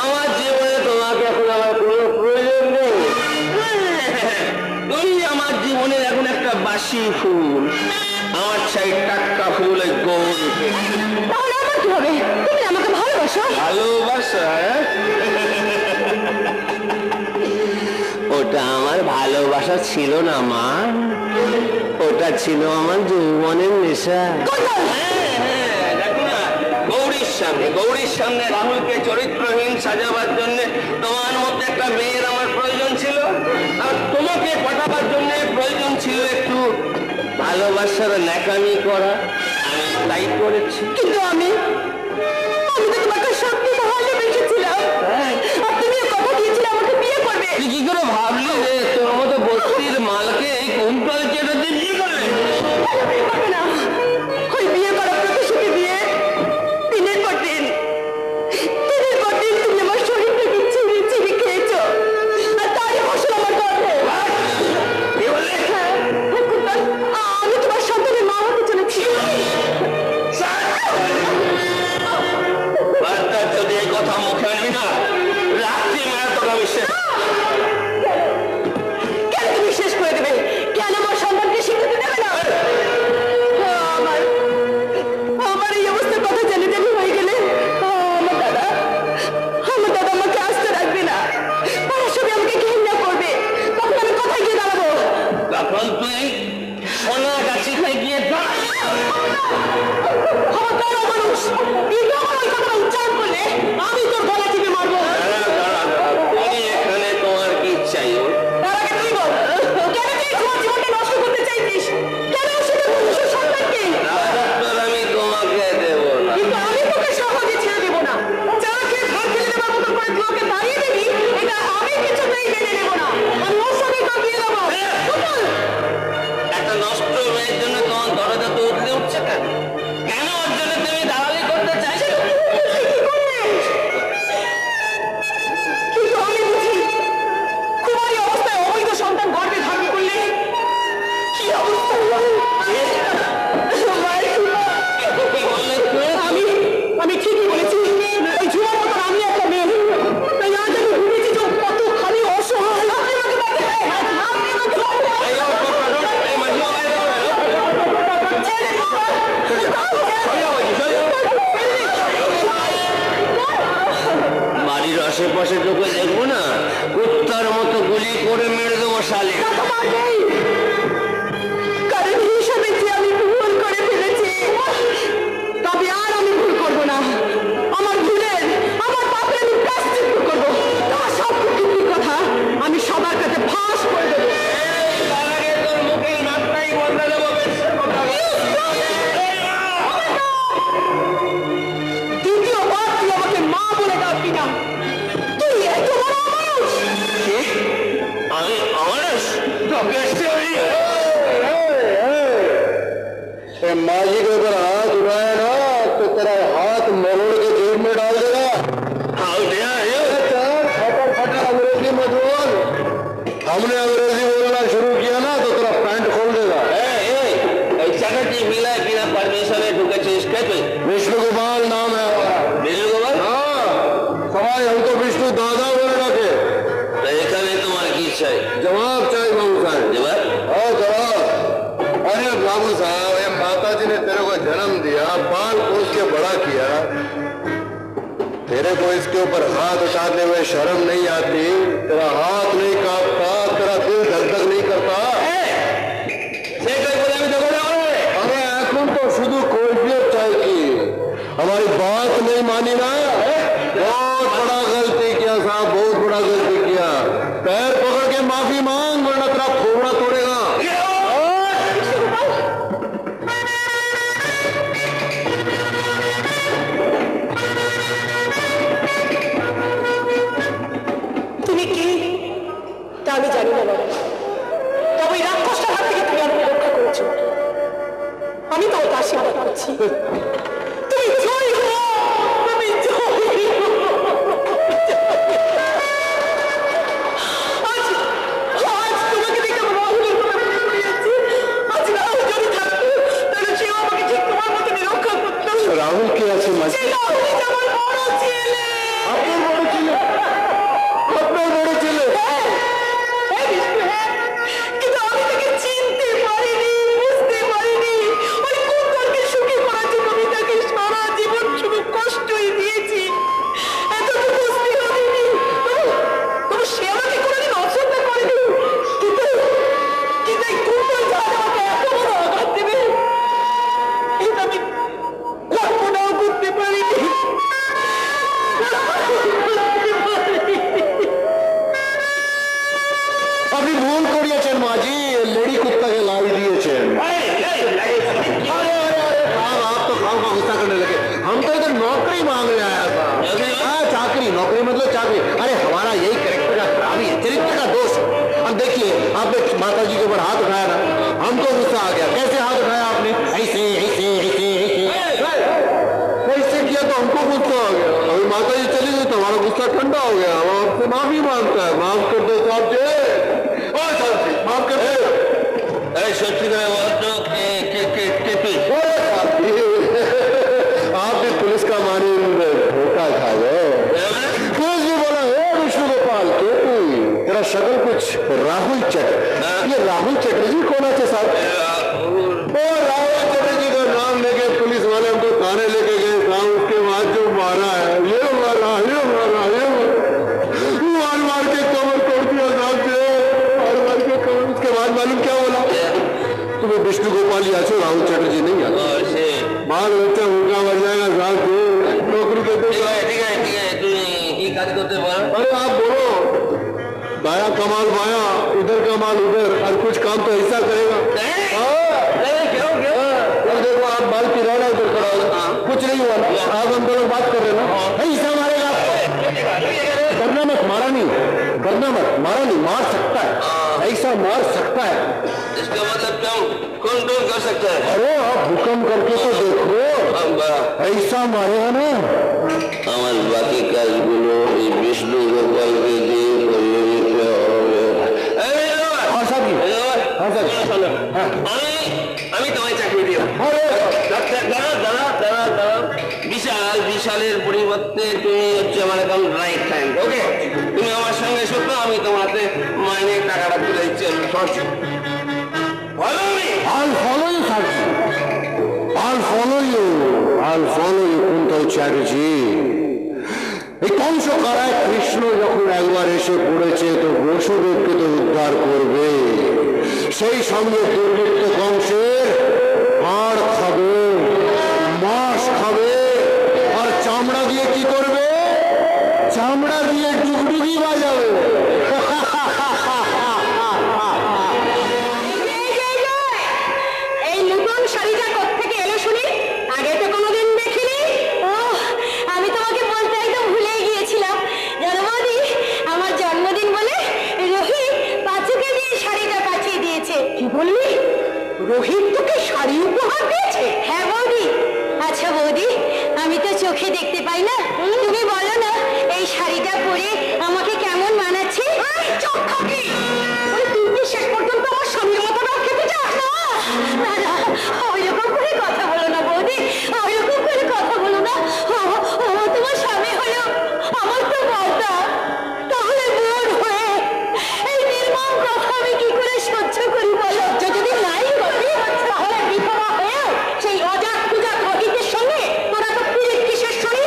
Speaker 4: আমার জীবনে তোমাকে এখন আমার কোনো প্রয়োজন নেই। তুমি আমার জীবনের এখন একটা বাসি ফুল। আমার চাই টাটকা ফুল ওই গৌরীকে।
Speaker 1: তাহলে আমার কি হবে? তুমি আমাকে ভালোবাসো?
Speaker 4: ভালোবাসা? ওটা আমার ভালোবাসা ছিল না মা, ওটা ছিল আমার যৌবনের নেশা। দেখো না, গৌরীর সামনে রাহুলকে চরিত্রহীন সাজাবার জন্য তোমার মধ্যে একটা মেয়ের আমার প্রয়োজন ছিল, আর তোমাকে পটাবার জন্য প্রয়োজন ছিল একটু ভালোবাসার ন্যাকামি করা। আমি তাই করেছি।
Speaker 1: কিন্তু আমি তো তোমাকে সত্যি ভালোবেসেছিলাম। আর তুমিও কথা দিয়েছিলে আমাকে বিয়ে করবে।
Speaker 4: তুই কি করে ভাবলি যে তোর মতো বস্তির মালকে এই কোম্পাল চেটে দিয়ে বিয়ে করবে?
Speaker 1: বিয়ে করবে না। ওই বিয়ে করার প্রতিশ্রুতি দিয়ে দিনের পর দিন তুমি আমার শরীরটাকে চিনি চিনি খেয়েছো। আর তারই ফসল আমার গর্ভে।
Speaker 4: কি বললে?
Speaker 1: আমি তোমার সন্তানের মা হতে চলেছি।
Speaker 4: বার্তার যদি এই কথা মুখে আনবি না, রাত্রি মেয়ের তোরা বিশ্বাস।
Speaker 1: কেন তুমি শেষ করে দেবে? কেন আমার সন্তানকে স্বীকৃতি দেবে না? আমার এই অবস্থার কথা জেনে জেনে হয়ে গেলে আমার দাদা আমাকে আস্তে রাখবে না। পাড়ার সবাই আমাকে ঘৃণা করবে। তখন আমি কোথায় গিয়ে দাঁড়াবো?
Speaker 4: তখন তুই সোনা গাছিতে গিয়ে দাঁড়া।
Speaker 1: আমার বড় মানুষ যখন ওই কথা উচ্চারণ করলে আমি তোর গলা টিপে মারবো।
Speaker 4: তুমি এখানে তোমার কি চাই?
Speaker 1: তার আগে তুই বল, কেন তুই তোমার জীবনটা নষ্ট করতে চাইছিস? কেন সেটা মানুষের সন্তানকে?
Speaker 4: রাজত্ব আমি তোমাকে দেব না।
Speaker 1: কিন্তু আমি তোকে সহজে ছেড়ে দেবো না। চা খেয়ে ভাত ফেলে দেবার মতো করে তুই ওকে দাঁড়িয়ে দিবি, এটা আমি কিছুতেই মেনে নেব না। আমি ওর সঙ্গে কাটিয়ে দেবো।
Speaker 4: একটা নষ্ট মেয়ের জন্য তোমার দরজা তো উঠলে উঠছে কেন? কেন ওর জন্য তুমি দালালি করতে চাইছো?
Speaker 1: কিন্তু আমি বুঝি কুমারী অবস্থায় অবৈধ সন্তান গর্ভে ধারণ করলে কি অবস্থা হয়?
Speaker 4: কি বললে তুমি?
Speaker 1: আমি ঠিকই বলেছি। এই ঝুমার মতো আমি একটা মেয়ে। তাই আজ আমি ভুলেছি যে ও কতখানি অসহায়। আপনি আমাকে বাঁচাতে হবে। আপনি আমাকে বাঁচাতে হবে।
Speaker 4: এই ওর কথা শোন, এই মাঝি বাবাই দাও।
Speaker 1: ছেড়ে দিন।
Speaker 4: বাড়ির আশেপাশে তোকে দেখবো না, কুত্তার মতো গুলি করে মেরে দেবো শালি।
Speaker 1: কারণ হিসাবে যে আমি ভুল করে ফেলেছি, তবে আর আমি ভুল করব না। আমার পাপে আমি প্রায়শ্চিত্ত করবো। তার সব কীর্তির কথা আমি সবার কাছে ফাঁস করে দেবো।
Speaker 4: তার আগে তোর মুখের নাকটাই বদলে দেবো।
Speaker 1: দ্বিতীয়বার তুই আমাকে মা বলে ডাকবি না। তুই এত বড় মানুষ।
Speaker 4: আমি অমানুষ? তোকে
Speaker 3: माजी के ऊपर हाथ उठाए ना तो तेरा हाथ मरोड़ के जेब में डाल देगा। फटा अंग्रेजी मत बोल। हमने अंग्रेजी बोलना शुरू किया ना तो तेरा पैंट खोल देगा।
Speaker 4: चाकती मिला बिना परमिशन ढुकेছিস কে তুই?
Speaker 3: विष्णु गोपाल नाम है हमारा।
Speaker 4: বিজু গোপাল?
Speaker 3: हाँ सवाई हमको विष्णु दादा बोले रखे।
Speaker 4: তো এখানে তোমার কি চাই?
Speaker 3: जवाब चाहिए बाबू साहब।
Speaker 4: জবাব?
Speaker 3: हाँ जवाब। अरे बाबू साहब ये माता जी ने तेरे को जन्म दिया, पाल पोस के बड़ा किया, तेरे को इसके ऊपर हाथ उठाते हुए शर्म नहीं आती? तेरा हाथ नहीं कांपता? तेरा दिल धक धक नहीं करता?
Speaker 4: সে কই বলে আমি দেখো না?
Speaker 3: अरे এখন तो शुद्ध कोई चाहिए। हमारी बात नहीं मानी ना, बहुत बड़ा गलती किया साहब, बहुत बड़ा गलती किया। पैर पकड़ के माफी मांग वरना तेरा खोपड़ा तोड़ेगा।
Speaker 1: তুমি জয় হো, তুমি জয় হো। আজ আজ তোমাকে দেখে আমার রাহুলের কথা মনে পড়েছে। আজ রাহুল যদি থাকতো তাহলে সেও আমাকে ঠিক তোমার মতো রক্ষা করতো।
Speaker 3: রাহুল কে আছে মাঝে?
Speaker 1: সেই রাহুলই যে আমার বড় ছেলে।
Speaker 3: আপনার বড় ছেলে? আপনার বড় ছেলে?
Speaker 1: হ্যাঁ, বিষ্ণু, হ্যাঁ। কিন্তু আমি তাকে চিনতে পারিনি, বুঝতে পারিনি। ওই কুন্তলকে সুখী করার জন্য আমি তাকে সারা জীবন শুধু কষ্টই দিয়েছি। এতটুকু স্নেহ দিইনি। তবু সে আমাকে কোনোদিন অশ্রদ্ধা করেনি। কিন্তু এই কুন্তল যা আমাকে এত বড় আঘাত দেবে এটা আমি কল্পনাও করতে পারিনি।
Speaker 3: আপনি ভুল করিয়েছেন মাঝি, লেডি कुत्ता लाई दिएছেন। आप तो खाओ का गुस्सा करने लगे। हम तो इधर नौकरी मांगने आया था। हाँ, चाकरी, नौकरी मतलब चाकरी। अरे हमारा यही कैरेक्टर का खराबी है, चरित्र का दोष है। अब देखिए, आपने माता जी के ऊपर हाथ उठाया ना, हमको गुस्सा आ गया। कैसे हाथ उठाया आपने? ऐसे ऐसे ऐसे ऐसे किया तो हमको गुस्सा आ गया। अभी माता जी चली गई तो हमारा गुस्सा ठंडा हो गया। हम आपसे माफी मांगता है। माफ कर दो साहब जी, माफ कर दो।
Speaker 4: সত্যি করে বলতো
Speaker 3: आप भी पुलिस का मानी धोखा खा गए। पुलिस भी बोला हे विष्णु गोपाल के तेरा शक्ल कुछ राहुल चटर। ये राहुल चटर्जी कौन है साहब? ओ राहुल चटर्जी का नाम लेके पुलिस वाले हमको थाने लेके गए साहब। उसके बाद जो मारा है, ये मारा मार मार के कमर तोड़ दिया साहब से, मार के कमर। उसके बाद मालूम क्या बोला? तुम्हें विष्णु गोपाल ही आछो, राहुल चटर्जी नहीं आता। मार बच्चा मुर्गा मर जाएगा साहब से, नौकरी देते।
Speaker 4: তুমি কি কাজ करते পারো?
Speaker 3: अरे आप बोलो, बाया कमाल बाया, इधर कमाल उधर, और कुछ काम तो ऐसा करेगा। अब देखो आप बाल पिराना उधर खड़ा हो, कुछ नहीं हुआ। आप हम दोनों बात कर रहे हैं ना, ऐसा मारेगा आपको। करना मत, मारा नहीं, करना मत, मारा नहीं, मार सकता है, ऐसा मार सकता है।
Speaker 4: इसका मतलब क्या कंट्रोल कर सकता है?
Speaker 3: अरे आप हुक्म करके तो देखो, ऐसा मारेगा ना।
Speaker 4: আমার বাকি কাজগুলো এই বিষ্ণু গোপালকে দিয়ে করিয়ে
Speaker 3: हाँ साहब जी, हाँ सर, हाँ।
Speaker 4: আমি তোমায় চাকরি দিলাম।
Speaker 3: अरे
Speaker 4: দাঁড়া বিশাল বিশালের পরিবর্তে তুমি হচ্ছে আমার এখন রাইট হ্যান্ড। ওকে, তুমি আমার সঙ্গে শুধু আমি তোমাকে মাইনের টাকাটা তুলে দিচ্ছি।
Speaker 3: I'll follow you, sir. I'll follow you. I'll follow you, Kuntal Chatterjee. এই কংস কারায় কৃষ্ণ যখন একবার এসে পড়েছে তো বসুদেবকে তো উদ্ধার করবে। সেই সঙ্গে দুর্বৃত্ত কংসের হাড় খাবে, মাছ খাবে, আর চামড়া দিয়ে কি করবে? চামড়া দিয়ে ডুগডুগি বাজাবে।
Speaker 1: এই নতুন শাড়িটা কোত্থেকে এলো শুনি? আগে তো কোনোদিন দেখিনি। ও, আমি তোমাকে বলতে একদম ভুলেই গিয়েছিলাম। জানো বৌদি, আমার জন্মদিন বলে রোহিত পাঁচুকে দিয়ে শাড়িটা পাঠিয়ে দিয়েছে। কি বললি? রোহিত তোকে শাড়ি উপহার দিয়েছে? হ্যাঁ বৌদি। আচ্ছা বৌদি, আমি তো চোখে দেখতে পাই না, তুমি বলো না এই শাড়িটা পরে আমাকে কেমন মানাচ্ছে? চক্ষু কি তুই কি শেষ পর্যন্ত আমার স্বামীর মতো রাগ খেতে চাস? না না, ওইরকম করে কথা বলো না বৌদি, ওইরকম করে কথা বলো না। ও তোমার স্বামী হলো আমার তো বলতা, তাহলে বোন হয়ে এই নির্মম কথা আমি কি করে সহ্য করি বলো? যদি নাই করি তাহলে বিধবা হয়েও সেই অজাত পূজা রোহিতের সঙ্গে তোরা তো পুরীর কিসের শুনি?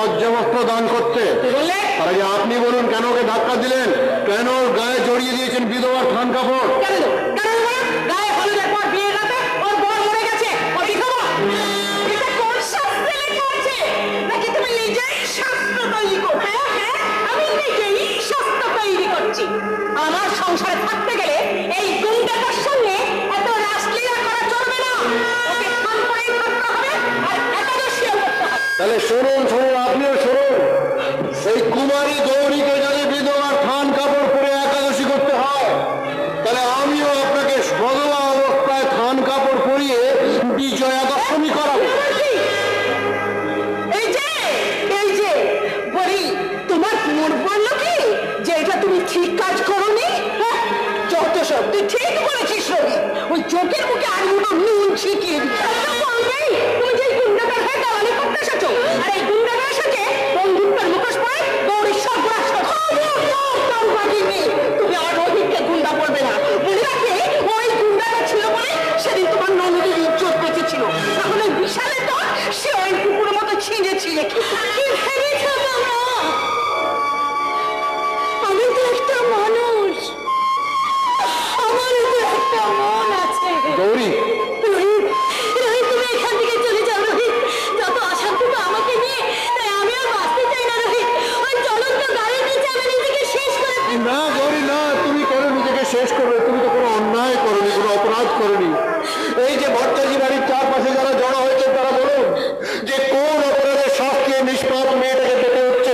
Speaker 3: লজ্জাবস্ত্র দান করতে।
Speaker 1: বললে
Speaker 3: আর আগে আপনি বলুন, কেন ওকে ধাক্কা দিলেন? কেন ওর গায়ে জড়িয়ে দিয়েছেন বিধবার থান কাপড়?
Speaker 1: কেন দেবো? কেন দেবো না? গায়ে হলুদের পর বিয়ে রাতে ওর বর মরে গেছে, ও বিধবা। এটা কোন শাস্ত্রে লেখা আছে? নাকি তুমি নিজেই শাস্ত্র তৈরি করবে? হ্যাঁ, আমি নিজেই শাস্ত্র তৈরি করছি। আমার সংসারে থাকতে গেলে এই গুন্ডাটার সঙ্গে এত রাসলীলা করা চলবে না। ওকে থান করেই থাকতে হবে, আর একাদশীও করতে হবে।
Speaker 3: তাহলে শুনুন, আপনিও শুনুন। সেই কুমারী গৌরীকে যদি বিধবার থান কাপড় পরে একাদশী করতে হয়, তাহলে আমিও আপনাকে সদবা অবস্থায় থান কাপড় পরিয়ে বিজয়া দশমী করাবো।
Speaker 1: এই যে বলি, তোমার মন বললো কি যে এটা তুমি ঠিক কাজ করোনি? হ্যাঁ, যত সব তুই ঠিক বলেছিস রবি। ওই চোখের মুখে আর নুন ছিটিয়ে বলবেই তুমি যে গুন্ডাটার হয়ে দালালি করতে এসেছো, আর এই গুন্ডাটা এসেছে বন্ধুত্বের মুখোশ পরে গৌরীর সব তুমি আমার রোহিতকে গুন্ডা বলবে না। মনে রাখবে, ওই গুন্ডাটা ছিল বলে সেদিন তোমার ননদের ইজ্জত বেঁচেছিল। এখন ওই বিশালে তো সে ওই কুকুরের মতো ছিঁড়ে ছিঁড়ে কি ভেবেছ বাবা? আমি তো একটা মানুষ, আমারও তো একটা মন আছে।
Speaker 3: গৌরী,
Speaker 1: রোহিত, রোহিত, তুমি এখান থেকে চলে যাও রোহিত। যত অশান্তি তো আমাকে নিয়ে, তাই আমি আর বাঁচতে চাই না রোহিত। ওই চলন্ত গাড়ির নিচে আমি নিজেকে শেষ করে ফেলবো।
Speaker 3: না গৌরী না, তুমি কেন নিজেকে শেষ করবে? তুমি তো কোনো অন্যায় করনি, কোনো অপরাধ করনি। এই যে ভট্টাজি বাড়ির চারপাশে যারা জড়ো হয়েছে, তারা বলুন যে কোন অপরাধের শাস্তি নিষ্পাপ মেয়েটাকে পেতে হচ্ছে?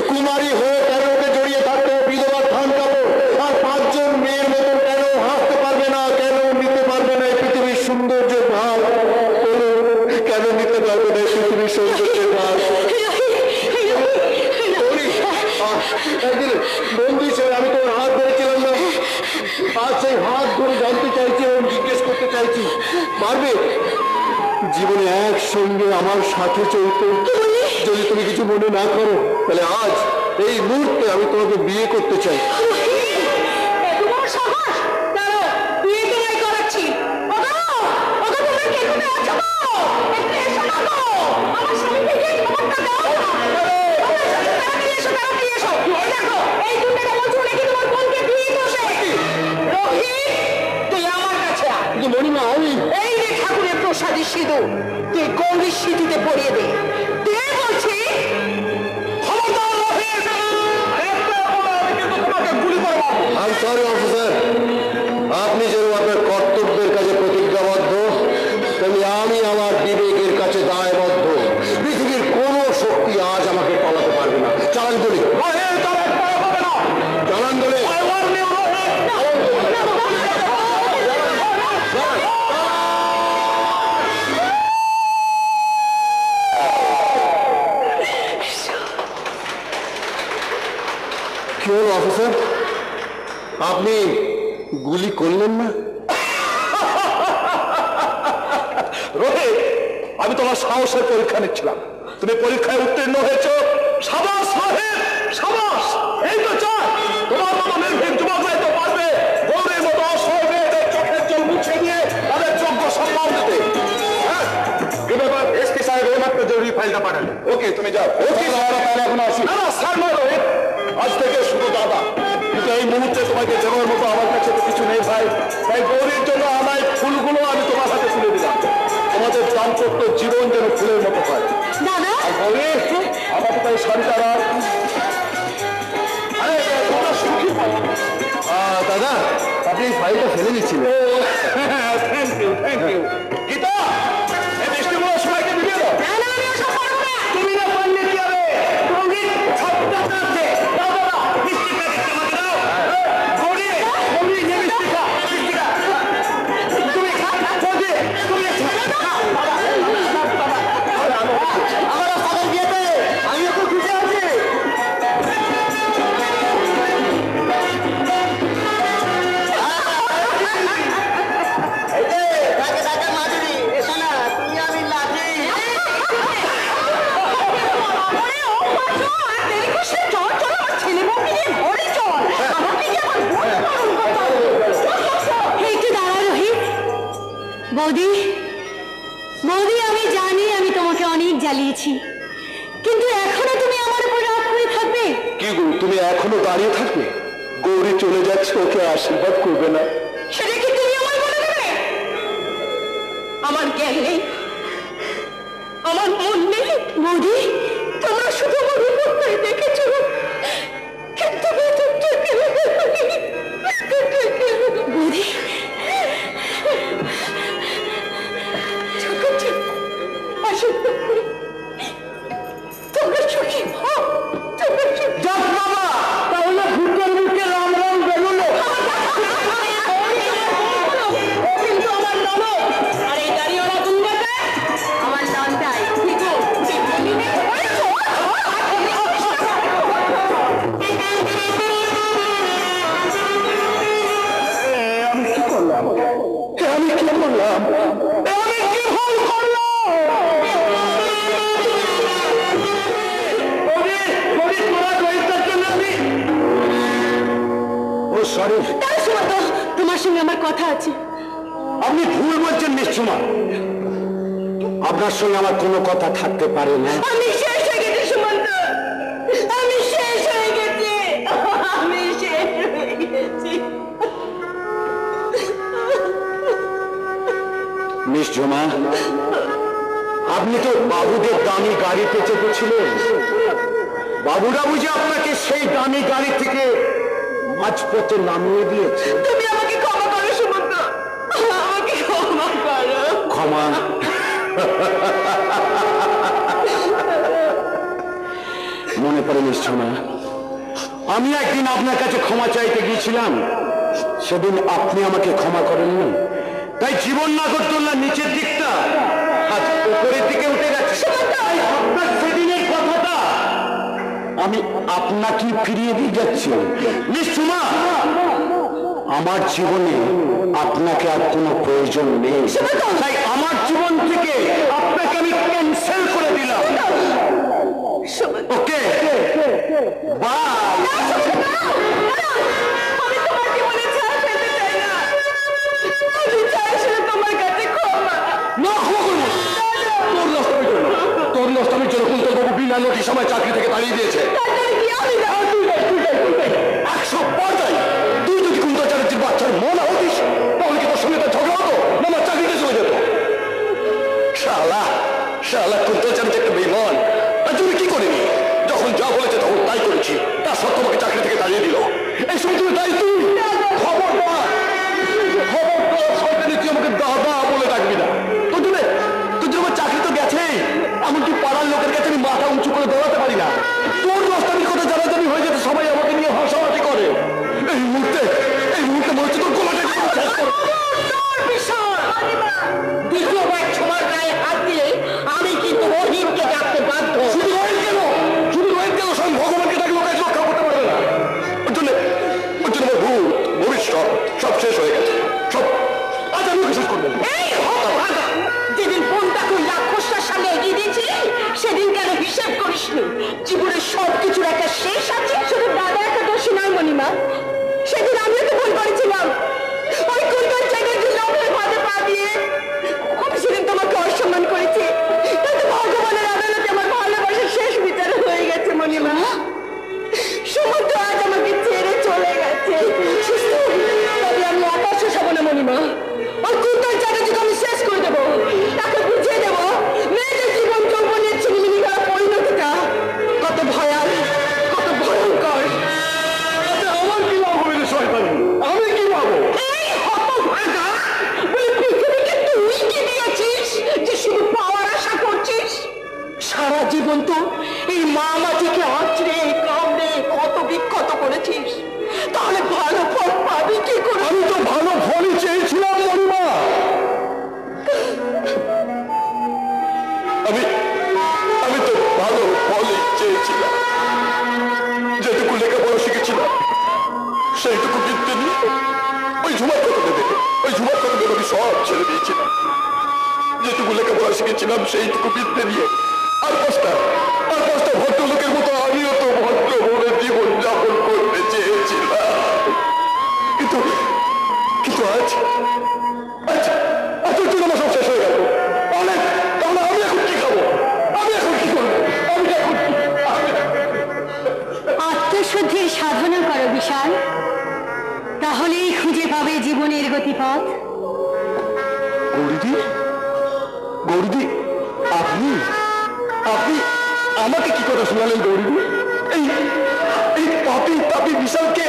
Speaker 3: কুমারী হয়ে কেন ওকে জড়িয়ে থাকতে হবে বিধবার থান কাপড়? আর পাঁচজন মেয়ের মতন কেন হাসতে পারবে না, কেন নিতে পারবে না এই পৃথিবীর সৌন্দর্য ভাব? বলুন, কেন নিতে পারবে না এই পৃথিবীর সৌন্দর্যের ভাব? একদিন বন্ধু হিসেবে আমি তোর হাত ধরেছিলাম না, আজ সেই হাত ধরে জানতে চাইছি এবং জিজ্ঞেস করতে চাইছি, পারবে জীবনে একসঙ্গে আমার সাথে চলতে? যদি তুমি কিছু মনে না করো, তাহলে আজ এই মুহূর্তে আমি তোমাকে বিয়ে করতে চাই। মণিমা, আমি
Speaker 1: এই রে ঠাকুরের প্রসাদী সিঁদুর, তুই গৌরীর সিঁথিতে পরিয়ে দে। দে বলছি।
Speaker 3: I'm sorry, officer. আপনি যেরকম আপনার কর্তব্যের কাছে প্রতিজ্ঞাবদ্ধ, তেমনি আমি আমার বিবেকের কাছে দায়বদ্ধ। পৃথিবীর কোন শক্তি আজ আমাকে পালাতে পারবে না। চালান বলি, চালান বলে। কি হলো অফিসার, আপনি গুলি করলেন না?
Speaker 2: রোহিত, আমি তোমার সাহসের পরীক্ষা নিচ্ছিলাম। তুমি পরীক্ষায় উত্তীর্ণ হয়েছ, সাবাস রোহিত, সাবাস। এই তো চাই তোমার মতো নির্ভীক যুবকরাই তো পারবে গৌরীর মতো অসহায় মেয়েদের চোখের জল মুছে দিয়ে তাদের যোগ্য সম্মান দিতে। হ্যাঁ, কি ব্যাপার? এসপি সাহেব এইমাত্র জরুরি ফাইলটা পাঠালেন। ওকে, তুমি যাও। ওকে, এখন আসি। না না স্যার, নয় রোহিত, আজ থেকে শুধু দাদা। কিন্তু এই মুহূর্তে তোমাকে দেওয়ার মতো আমার কাছে তো কিছু নেই ভাই। তাই গৌরীর জন্য আমার ফুলগুলো আমি তোমার হাতে তুলে দিলাম। তোমাদের দাম্পত্য জীবন যেন ফুলের মতো হয়।
Speaker 1: দাদা,
Speaker 2: আর গৌরী, আপাতত এই শাড়িটা রাখ। আরে তোমরা সুখী পাও।
Speaker 3: দাদা, আপনি এই ফাইলটা ফেলে দিচ্ছিলেন।
Speaker 2: Thank you, thank you. Gita, এই মিষ্টিগুলো সবাইকে দিয়ে দাও।
Speaker 1: না না, আমি ওসব পারবো না।
Speaker 2: তুমি না পারলে কি হবে? রঙিন ছাপটা আছে। দাও দাও দাও, মিষ্টি প্যাকেট আমাকে দাও। গৌরী, গৌরী, যে মিষ্টি খা, মিষ্টি খা। তুমি খা, গৌরী, তুমি খা।
Speaker 3: আমার সাথে বিয়েতে আমি খুব খুশি আছি।
Speaker 1: বৌদি, বৌদি, আমি জানি আমি তোমাকে অনেক জ্বালিয়েছি, কিন্তু এখনো তুমি আমার উপর রাগ করে থাকবে?
Speaker 3: কি গো, তুমি এখনো দাঁড়িয়ে থাকবে? গৌরী চলে যাচ্ছে, ওকে আশীর্বাদ করবে না?
Speaker 1: সেটা কি তুমি আমার বলে দেবে? আমার জ্ঞান নেই, আমার মন নেই। বৌদি, তোমরা শুধু আমার উপরটাই দেখেছো, কিন্তু ভেতরটাকে বৌদি, ঠাকুরজি, আশীর্বাদ করি। তোমরা সুখী হও, তোমরা সুখী।
Speaker 3: যাক বাবা, তাহলে ভূতের মুখে রাম রাম বেরোলো।
Speaker 1: কিন্তু আমার ননদ আর এই দাঁড়িয়েওয়ালা দুর্গাটা আমার নন্দাই। ঠিক
Speaker 3: আমি কি করলাম? আমি কি করলাম? আমি কি ভুল করলাম? ও সরি,
Speaker 1: তোমার সঙ্গে আমার কথা আছে।
Speaker 3: আপনি ভুল বলছেন নিশ্চুমা। আপনার সঙ্গে আমার কোনো কথা থাকতে পারে না।
Speaker 1: আমি শেষ হয়ে গেছি সুমন্ত, আমি শেষ হয়ে গেছি, আমি শেষ হয়ে গেছি।
Speaker 3: মিস ঝুমা, আপনি তো বাবুদের দামি গাড়িতে চেপেছিলেন। বাবুরা বুঝে আপনাকে সেই দামি গাড়ি থেকে মাঝপথে নামিয়ে দিয়েছে।
Speaker 1: তুমি আমাকে ক্ষমা করো সুমন্ত, আমাকে ক্ষমা করো।
Speaker 3: ক্ষমা? মনে পড়ে মিস ঝুমা, আমি একদিন আপনার কাছে ক্ষমা চাইতে গিয়েছিলাম, সেদিন আপনি আমাকে ক্ষমা করেননি। তাই জীবন নাগরদোল্লার নিচের দিকটা আজ উপরের দিকে উঠে গেছে। তাই আপনার সেদিনের কথাটা আমি আপনাকে ফিরিয়ে দিয়ে যাচ্ছি। মিস ঝুমা, আমার জীবনে আপনাকে আর কোনো প্রয়োজন নেই। তাই আমার জীবন থেকে আপনাকে আমি ক্যান্সেল করে দিলাম। ওকে, বাই।
Speaker 1: আমি তোমার জীবনে ছাড় পেতে চাই না, আমি চাই শুধু তোমার কাছে ক্ষমা।
Speaker 3: না, ক্ষমা করবো না। তোর নষ্টমের জন্য কুন্তল বাবু বিনা নোটিশ সময় চাকরি থেকে তাড়িয়ে দিয়েছে।
Speaker 1: তারপরে কি আমি না?
Speaker 3: 100 যাই। তুই যদি কুন্তল চ্যাটার্জির বাচ্চার মন হতিস, তাহলে কি তোর সঙ্গে তার ঝগড়া হতো না আমার চাকরিতে চলে যেত? শালা শালা কুন্তল চ্যাটার্জি একটা বেঈমান। আর তুমি কি করিনি? যখন যা বলেছে তখন তাই করেছি, তার সত্ত্বেও তোমাকে চাকরি থেকে তাড়িয়ে দিল। এই সময় তুমি তাই তুই খবরদার শয়তানি, তুই আমাকে দাদা বলে ডাকবি না। তোর জন্য আমার চাকরি তো গেছেই, এমনকি পাড়ার লোকের কাছে আমি মাথা উঁচু করে দৌড়াতে পারি না। তোর নষ্টামির কথা জানাজানি হয়ে যেতে সবাই আমাকে নিয়ে হাসাহাসি করে। এই মুহূর্তে মনে হচ্ছে তোর গলাটা শেষ করে।
Speaker 1: দ্বিতীয়বার তোমার গায়ে হাত দিলে আমি কিন্তু রোহিতকে ডাকতে বাধ্য।
Speaker 3: শুধু রোহিত কেন, স্বয়ং ভগবানকে ডাকলে ওকে রক্ষা করতে পারবে না। ওর জন্য আমার ভবিষ্যৎ সব শেষ হয়ে গেছে। সব আজ আমি ওকে শেষ করবো।
Speaker 1: এই হতভাগা, যেদিন ফোনটাকে ওই রাক্ষসটার সামনে এগিয়ে দিয়েছিলি, সেদিন কেন হিসেব করিসনি? জীবনের সব কিছুর একটা শেষ আছে, শুধু দাদা একটা দোষী নয় মণিমা। সেদিন আমিও তো ভুল করেছিলাম, ওই কুন্তল চ্যাটার্জি লোকের ফাঁদে পা দিয়ে আমি সেদিন তোমাকে অসম্মান করেছি। কিন্তু ভগবানের আদালতে আমার ভালোবাসার শেষ বিচার হয়ে গেছে মণিমা। সমুদ্র আজ আমাকে ছেড়ে চলে গেছে, তবে আমি একা শেষ হবো না মণিমা। ওই কুন্তল চ্যাটার্জিকে আমি শেষ করে দেবো, তাকে বুঝিয়ে দেবো মেয়েদের জীবন যৌবনের ছিনিমিনি করা পরিণতিটা কত ভয়াল, কত ভয়ঙ্কর।
Speaker 3: আমার কি লাভ হবে রে শয়তানি? আমি কি পাবো?
Speaker 1: এই হতভাগা, বলে পৃথিবীকে তুই কি দিয়েছিস যে শুধু পাওয়ার আশা করছিস? সারা জীবন তো এই মা মাটিকে আঁচড়ে কামড়ে কত বিক্ষত করেছিস, তাহলে ভালো ফল পাবি কি করে?
Speaker 3: আমি তো ভালো ফলই চেয়েছিলাম মণিমা। আমি তো ভালো ফলই চেয়েছিলাম। যেটুকু লেখাপড়া শিখেছিলাম সেইটুকু বিদ্যে নিয়ে ওই ঝুমার কথা দেবে আমি সব ছেড়ে দিয়েছিলাম। যেটুকু লেখাপড়া শিখেছিলাম সেইটুকু বিদ্যে নিয়ে আর পাঁচটা ভদ্রলোকের মতো আমিও তো ভদ্রভাবে জীবন যাপন করতে চেয়েছিলাম। কিন্তু আজ ওর জন্য আমার সব শেষ হয়ে গেল। তাহলে আমি এখন কি খাবো? আমি এখন কি করবো? আমি এখন কি
Speaker 1: পথ।
Speaker 3: গৌরীদি, গৌরীদি, আপনি আপনি আমাকে কি কথা শোনালেন গৌরীদি? এই এই পাপি তাপি বিশালকে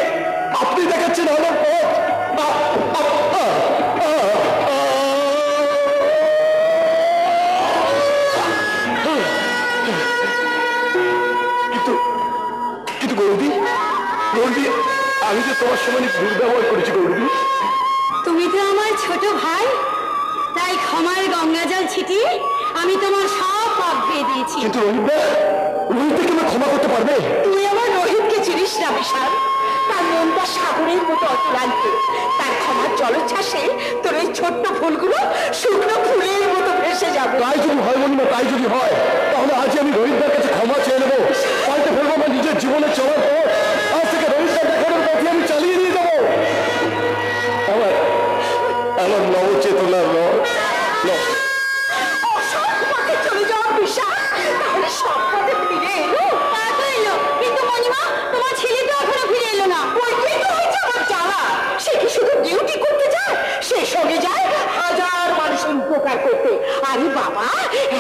Speaker 3: আপনি দেখাচ্ছেন আমার পথ? কিন্তু কিন্তু গৌরীদি, গৌরীদি, আমি যে তোমার সঙ্গে অনেক দুর্ব্যবহার করেছি গৌরীদি।
Speaker 1: তুমি তো আমার ছোট ভাই, তাই ক্ষমার গঙ্গাজল ছিটিয়ে আমি তোমার সব পাপ ধুয়ে দিয়েছি।
Speaker 3: কিন্তু রোহিতদা, রোহিতকে আমি ক্ষমা করতে পারবে?
Speaker 1: তুই আমার রোহিতকে চিনিস না বিশাল, তার মনটা সাগরের মতো অক্লান্ত। তার ক্ষমার জলোচ্ছ্বাসে তোর এই ছোট্ট ফুলগুলো শুকনো ফুলের মতো ভেসে যাবে।
Speaker 3: তাই যদি হয় মনিমা, তাই যদি হয়, তাহলে আজ আমি রোহিতদার কাছে ক্ষমা চেয়ে নেবো। পাল্টে ফেলবো আমার নিজের জীবনে চলার পথ। আজ থেকে রোহিতদা দেখানোর পথে আমি চালিয়ে নিয়ে যাবো। আমার আমার নবচেতনার
Speaker 1: অসৎ পথে চলে যাওয়া বিশাল, তাহলে সৎ পথে ফিরে এলো। তা তো এলো, কিন্তু মণিমা তোমার ছেলে তো এখনো ফিরে এলো না। ওইটাই তো হয়েছে আমার জ্বালা। সে কি শুধু ডিউটি করতে যায়? সে সঙ্গে যায় হাজার মানুষের উপকার করতে। আরে বাবা,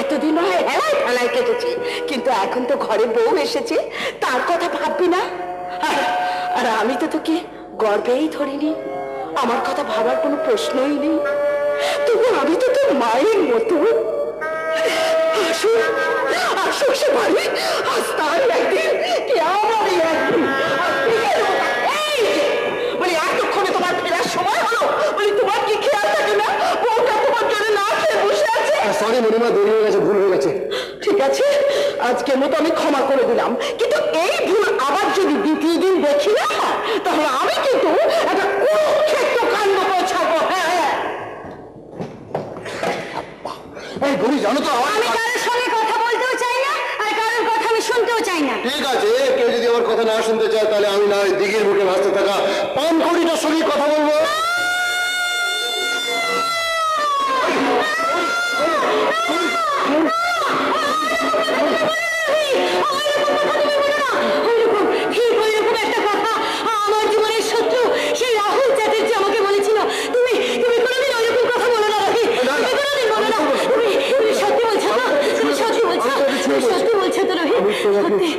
Speaker 1: এতদিন হয় হেলায় ফেলায় কেটেছে, কিন্তু এখন তো ঘরে বউ এসেছে, তার কথা ভাববি না? আর আমি তো তোকে গর্বেই ধরিনি, আমার কথা ভাবার কোনো প্রশ্নই নেই। তবু আমি তো তোর মায়ের মতো। আসুক আসুক সে বাড়ি, আজ তার একদিন কি আমারই একদিন। বলি এতক্ষণে তোমার ফেরার সময় হলো, বলি তোমার কি খেয়াল থাকে না বউটা তোমার জন্য না খেয়ে বসে আছে?
Speaker 3: সরি মনিমা, দেরি হয়ে গেছে, ভুল হয়ে গেছে।
Speaker 1: ঠিক আছে, আজকের মতো আমি ক্ষমা করে দিলাম, কিন্তু এই ভুল আবার যদি দ্বিতীয় দিন দেখি না, তাহলে আমি কিন্তু একটা কুরুক্ষেত্র কাণ্ড পৌঁছাবো। হ্যাঁ হ্যাঁ,
Speaker 3: এই গৌরী, জানো তো
Speaker 1: আমি কারোর সঙ্গে কথা বলতেও চাই না, আর কারোর কথা আমি শুনতেও চাই না।
Speaker 3: ঠিক আছে, কেউ যদি আমার কথা না শুনতে চায়, তাহলে আমি না দিঘির বুকে ভাসতে থাকা পানকড়িটার সঙ্গে কথা বলবো।
Speaker 1: আমার জীবনের শত্রু সেই রাহুল চ্যাটার্জি আমাকে বলেছিল, তুমি তুমি কোনোদিন ওইরকম কথা বলো না রবি, তুমি কোনোদিন বলো না। তুমি সত্যি বলছো তো? তুমি সত্যি বলছো? তুমি সত্যি বলছো তো রবি? সত্যি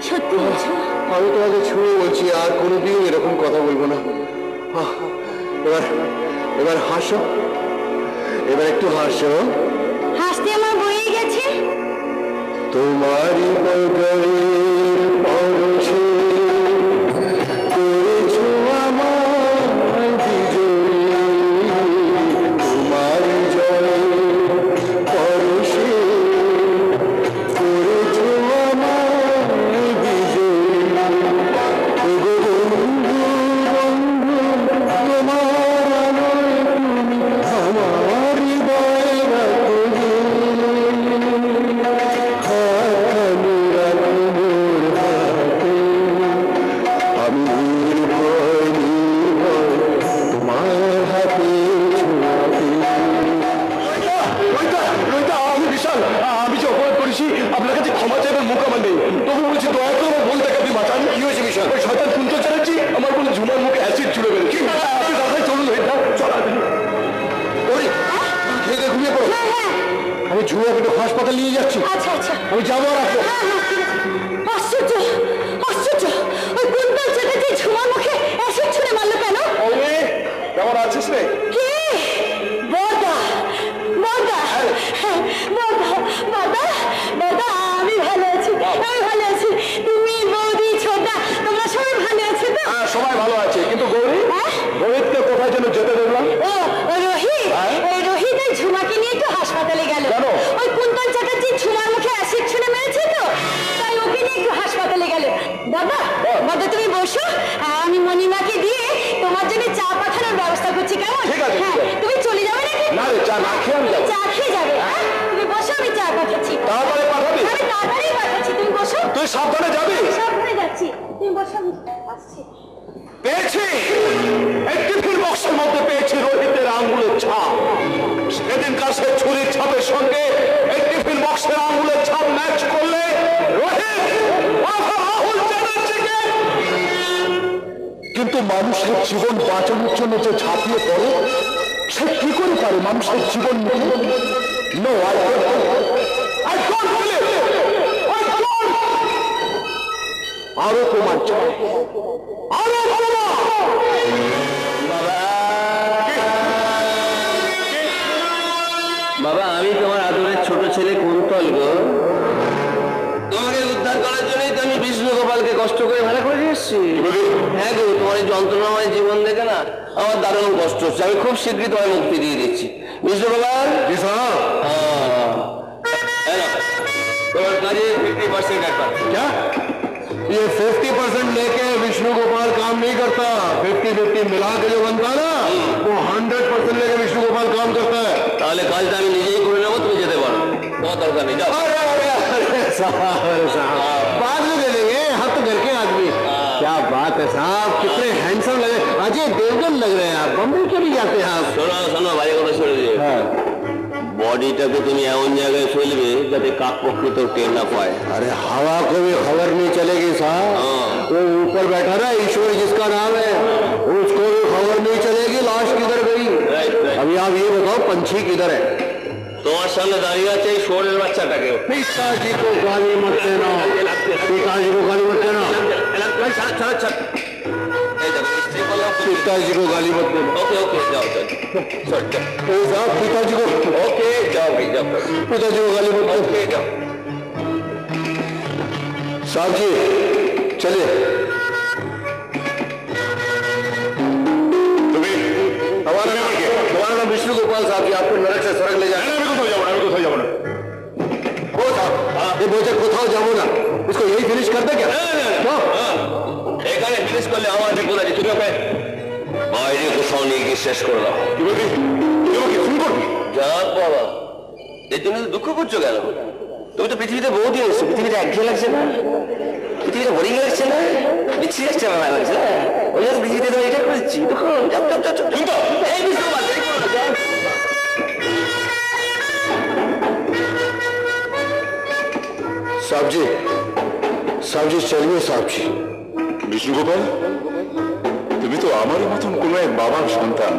Speaker 1: সত্যি বলছো?
Speaker 3: আমি তোমাকে ছুঁয়ে বলছি, আর কোনোদিন এরকম কথা বলবো না। এবার এবার হাসো, এবার একটু হাসো।
Speaker 1: হাসতে আমার বয়ে গেছে।
Speaker 3: তোমারই বগলের পরশে করেছো আমার বিজয়ী, তোমারই জলের পরশে করেছো আমার বিজয়ী। ওগো বন্ধু বন্ধু, তোমার আলোয় তুমি আমার হৃদয়ে রাখো। আপনার কাছে ক্ষমা চাইবার মুখ আমার নেই, তবু বলছি দয়া করে আমার বোনটাকে আপনি বাঁচান। কি হয়েছে বিশাল? ওই শয়তান কুন্তল চ্যাটার্জি আমার বোন ঝুমার মুখে অ্যাসিড ছুড়ে ফেলেছে। আপনি রাস্তায় চলুন, ঘুমিয়ে পড়ো। আমি ঝুমাকে একটু হাসপাতাল নিয়ে যাচ্ছি।
Speaker 1: আচ্ছা আচ্ছা,
Speaker 3: আমি যাবো আর আসবো।
Speaker 1: আশ্চর্য আশ্চর্য, ওই কুন্তল চ্যাটার্জি ঝুমার মুখে অ্যাসিড ছুঁড়ে মারলো কেন?
Speaker 3: কেমন আছিস রে?
Speaker 1: কে? বড়দা, বড়দা, বড়দা, বড়দা, বড়দা, আমি ভালো আছি, আমি ভালো আছি। তুমি, বৌদি, ছোটা, তোমরা সবাই ভালো আছো তো?
Speaker 3: হ্যাঁ, সবাই ভালো আছে, কিন্তু গৌরী,
Speaker 1: হ্যাঁ?
Speaker 3: রোহিতকে কোথায় যেন যেতে দেখলাম।
Speaker 1: ও রোহিত, ওই রোহিত ওই ঝুমাকে নিয়ে একটু হাসপাতালে গেল।
Speaker 3: কেন?
Speaker 1: ওই কুন্তল চ্যাটার্জি ঝুমার মুখে অ্যাসিড ছুঁড়ে মেরেছে তো, তাই ওকে নিয়ে একটু হাসপাতালে গেল। বাবা, বাবা তুমি বসো, আমি মণিমাকে দিয়ে তোমার জন্য চা পাঠানোর ব্যবস্থা করছি, কেমন?
Speaker 3: ঠিক আছে,
Speaker 1: হ্যাঁ,
Speaker 3: ঠিক আছে।
Speaker 1: তুমি চলে যাবে নাকি?
Speaker 3: না রে, চা না খেয়ে আমি যাবো।
Speaker 1: চা খেয়ে যাবে? হ্যাঁ, তুমি বসো, আমি চা পাঠাচ্ছি।
Speaker 3: তাড়াতাড়ি পাঠাবি?
Speaker 1: আমি তাড়াতাড়ি পাঠাচ্ছি, তুমি বসো।
Speaker 3: তুই সাবধানে যাবি।
Speaker 1: সাবধানে যাচ্ছি, তুমি বসো, আমি আসছি।
Speaker 3: পেয়েছি, একটি ফিল বক্সের মধ্যে পেয়েছি রোহিতের আঙ্গুলের ছাপ। সেদিনকার সে ছুরির ছাপের সঙ্গে একটি ফিল বক্সের আঙ্গুলের ছাপ ম্যাচ করলে রোহিত রাহুল চ্যাটার্জিকে। কিন্তু মানুষের জীবন বাঁচানোর জন্য যে ঝাঁপিয়ে পড়ে, সে কি করে পারে মানুষের জীবন নিতে? No, I don't believe. আরো প্রমাণ চাই, আরো প্রমাণ।
Speaker 4: বাবা, আমি তোমার আদরের ছোট ছেলে কুন্তল গো। তোমাকে উদ্ধার করার জন্যই তো আমি বিষ্ণু গোপালকে কষ্ট করে ভাড়া করে নিয়ে এসেছি। হ্যাঁ গো, তোমার এই যন্ত্রণাময় জীবন দেখে না আমার দারুণ কষ্ট হচ্ছে। আমি খুব শীঘ্রই তোমায় মুক্তি দিয়ে দিচ্ছি বিষ্ণু গোপাল। তোমার কাজে 50% অ্যাডভান্স।
Speaker 3: क्या ये 50% लेके विष्णु गोपाल काम नहीं करता। 50-50 मिला के जो बनता है ना, वो 100% लेके विष्णु गोपाल काम करता है।
Speaker 4: তাহলে কাজটা আমি নিজেই করে নেবো, তুমি যেতে পারো, তোমার দরকার নেই, যাও।
Speaker 3: बाद में ले लेंगे, हम तो घर के आदमी। क्या बात है साहब, कितने हैंडसम लगे, अजय देवगन लग रहे हैं आप। बम्बई क्यों नहीं जाते हैं आप?
Speaker 4: শোনো শোনো, বাইরে কথা ছেড়ে দিয়ে বডিটাকে তুমি এমন জায়গায় ফেলবে যাতে কাকপক্ষী তো টের না পায়।
Speaker 3: अरे हवा को भी खबर नहीं चलेगी साहब। वो ऊपर बैठा ना ईश्वर जिसका नाम है, उसको भी खबर नहीं चलेगी लाश किधर गई। अभी आप ये बताओ पंछी किधर है?
Speaker 4: তোমার সামনে দাঁড়িয়ে আছে এই শোরের বাচ্চাটাকে।
Speaker 3: पिताजी को गाली मत देना, पिताजी को गाली मत देना, पिताजी को गाली मत देना।
Speaker 4: ওকে ওকে, যাও যাও।
Speaker 3: ओ साहब, पिताजी को,
Speaker 4: ওকে যাও ভাই, যাও।
Speaker 3: पिताजी को गाली मत
Speaker 4: ওকে
Speaker 3: देना।
Speaker 4: যাও।
Speaker 3: साहब जी चलिए।
Speaker 2: हमारा नंबर क्या है?
Speaker 3: हमारा नाम विष्णु गोपाल साहब जी, आपको नरक से स्वर्ग ले जाए।
Speaker 2: আমি কোথাও যাবো না, আমি কোথাও যাবো না।
Speaker 3: वो साहब, ये बोझे कोথাও যাবো না, इसको यही फिनिश कर दे क्या? क्यों?
Speaker 4: এখানে ফিনিশ করলে আমার বিপদ আছে। তুমি ওকে বাইরে কোথাও নিয়ে গিয়ে শেষ করে দাও।
Speaker 2: কি বলবি? তুই আমাকে খুন করবি?
Speaker 4: যাক বাবা, এর জন্য তো দুঃখ করছো কেন? তুমি তো পৃথিবীতে বহুদিন এসছো, পৃথিবীতে একঘেয়ে লাগছে না? পৃথিবীতে বোরিং লাগছে না? বিচ্ছিরি লাগছে না? লাগছে না? ওই জন্য পৃথিবীতে তো এটা করেছি। দেখো, যাও যাও যাও যাও। এই বিষ্ণু গোপাল, দেরি করো না, যাও।
Speaker 3: साहब जी चलिए साहब जी।
Speaker 2: বিষ্ণু গোপাল, তুমি তো আমারই মতন কোনো এক বাবার সন্তান।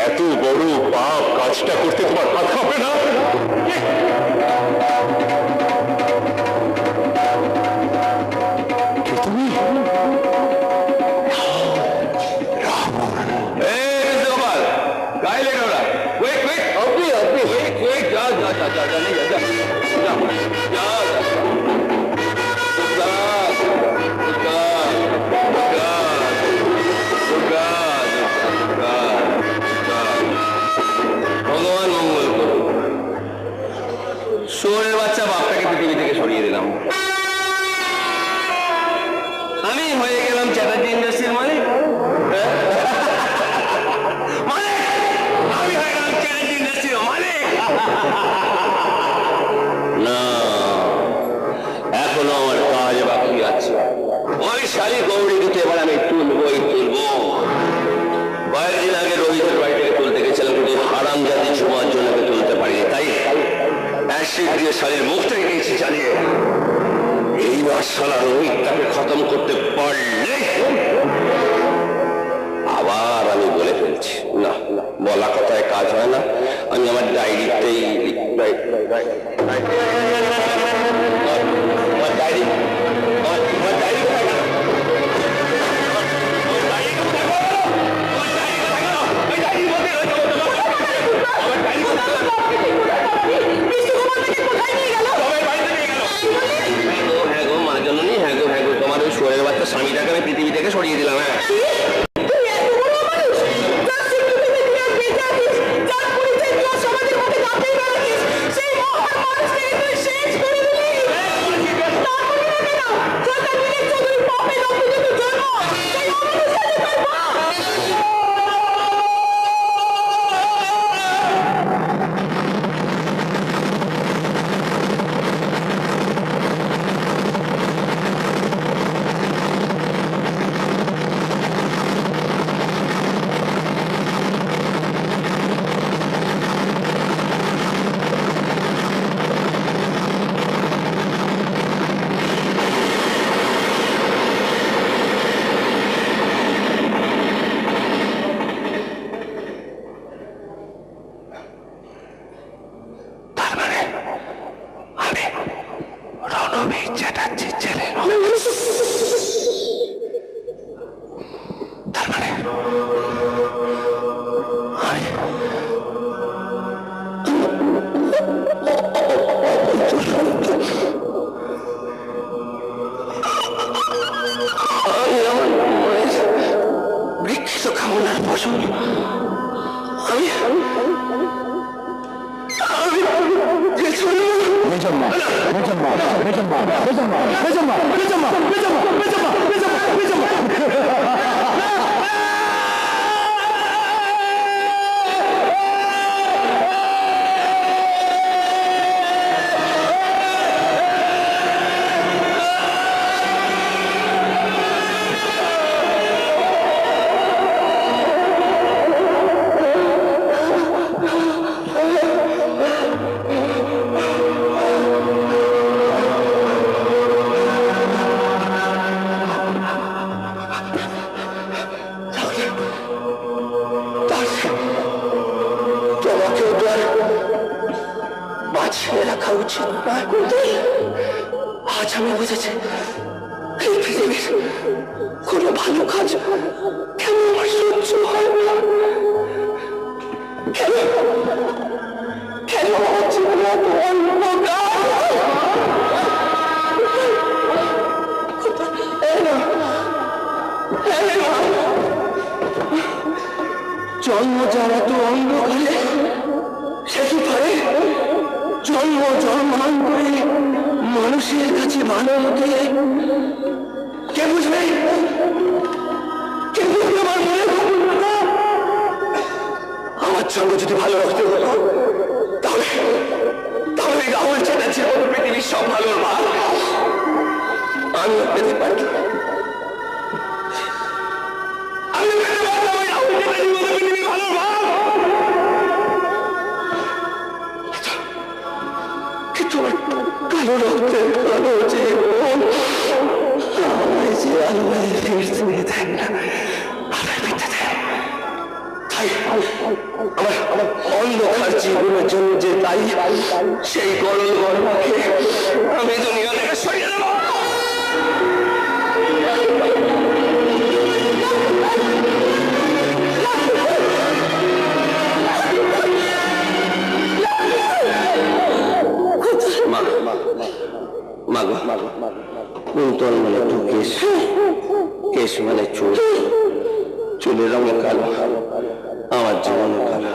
Speaker 2: এত বড় পাপ কাজটা করতে তোমার হাত কাঁপে না? কে তুমি?
Speaker 4: এই বিষ্ণু গোপাল, গায়ে লেগে ওরা। Quick, quick, quick, quick, যাও যাও যাও যাও, যাও, যাও, যাও, যাও, যাও, যাও। ভগবান মঙ্গল করুন। শোরের বাচ্চা বাপটাকে পৃথিবী থেকে সরিয়ে দিলাম। আমি হয়ে গেলাম চ্যাটার্জি ইন্ডাস্ট্রির মালিক। মালিক! আমি হয়ে গেলাম চ্যাটার্জি ইন্ডাস্ট্রির মালিক। না, এখনো আমার কাজ বাকি আছে। ওই শাড়ি গৌরীকে তো এবার আমি তুলবই তুলবো। কয়েকদিন আগে রোহিতের বাড়ি থেকে তুলতে গেছিলাম, কিন্তু হারাম জাতি ছোঁয়ার জন্য তুলতে পারিনি। তাই অ্যাসিড দিয়ে শাড়ির মুখ থেকে গেছি চালিয়ে। এইবার শালা রোহিতটাকে খতম করতে পারলে আবার আমি বলে ফেলছি, না বলা কথায় কাজ হয় না। আমি আমার ডায়েরিতেই তোমার ওই শোয়ের বাচ্চা স্বামীটাকে আমি পৃথিবী থেকে সরিয়ে দিলাম। হ্যাঁ,
Speaker 3: তোমাকেও তো আর বাঁচিয়ে রাখা উচিত নয় কুন্তল। আজ আমি বুঝেছি এই পৃথিবীর কোনো ভালো কাজ কেন আমার সহ্য হয় না। কেন কেন আমার জীবনে এত অন্ধকার? জন্ম যাওয়া তো অন্ধকারে, সে কি পারে জন্ম জন্মান্তরে মানুষের কাছে ভালো হতে? কে বুঝবে? কে বুঝবে আমার মনে গোপনতা? আমার সঙ্গে যদি ভালো রাখতে হতো তাহলে তাহলে রাহুল চ্যাটার্জির মতো পৃথিবীর সব ভালোর ভাগ আমি পেতে পারি। আমি পেতে পারতাম ওই রাহুল চ্যাটার্জির মতো পৃথিবীর ভালোর ভাগ। কিন্তু আমার কালো রক্তের কালো জীবন আমায় যে আলোয় ফিরতে দেয় না, আলোয় ফিরতে দেয়। তাই আমার অন্ধকার জীবনের জন্য যে দায়ী সেই গরল গর্বকে আমি দুনিয়া থেকে সরিয়ে দেব। কুন্তল মানে তো কেশ, কেশ মানে চুল, চুলের রঙে কালো, আমার জীবনে কালো।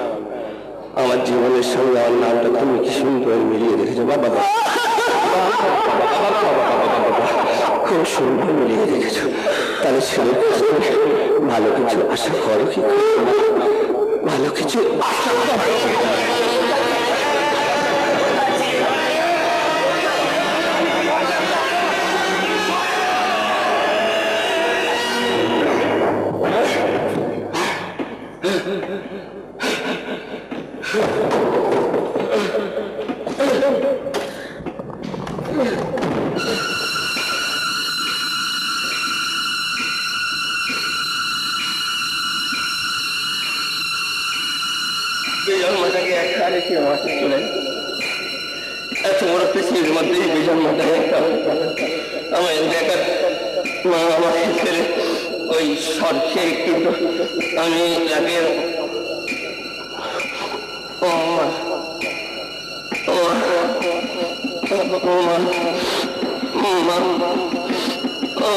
Speaker 3: আমার জীবনের সঙ্গে আমার নামটা তুমি কি সুন্দর মিলিয়ে রেখেছো বাবা, খুব সুন্দর মিলিয়ে রেখেছো। তাহলে ছেলে ভালো কিছু আশা করো কি? ভালো কিছু আশা করো? বেজন্মটাকে একা রেখে মাঠে চলে এত বড় পৃথিবীর মধ্যে বেজন্মটাকে একটা আমার দেখার মা আমাকে ছেড়ে ওই স্বর্গে, কিন্তু আমি রাগের ও মা ও ও মা ও মা ও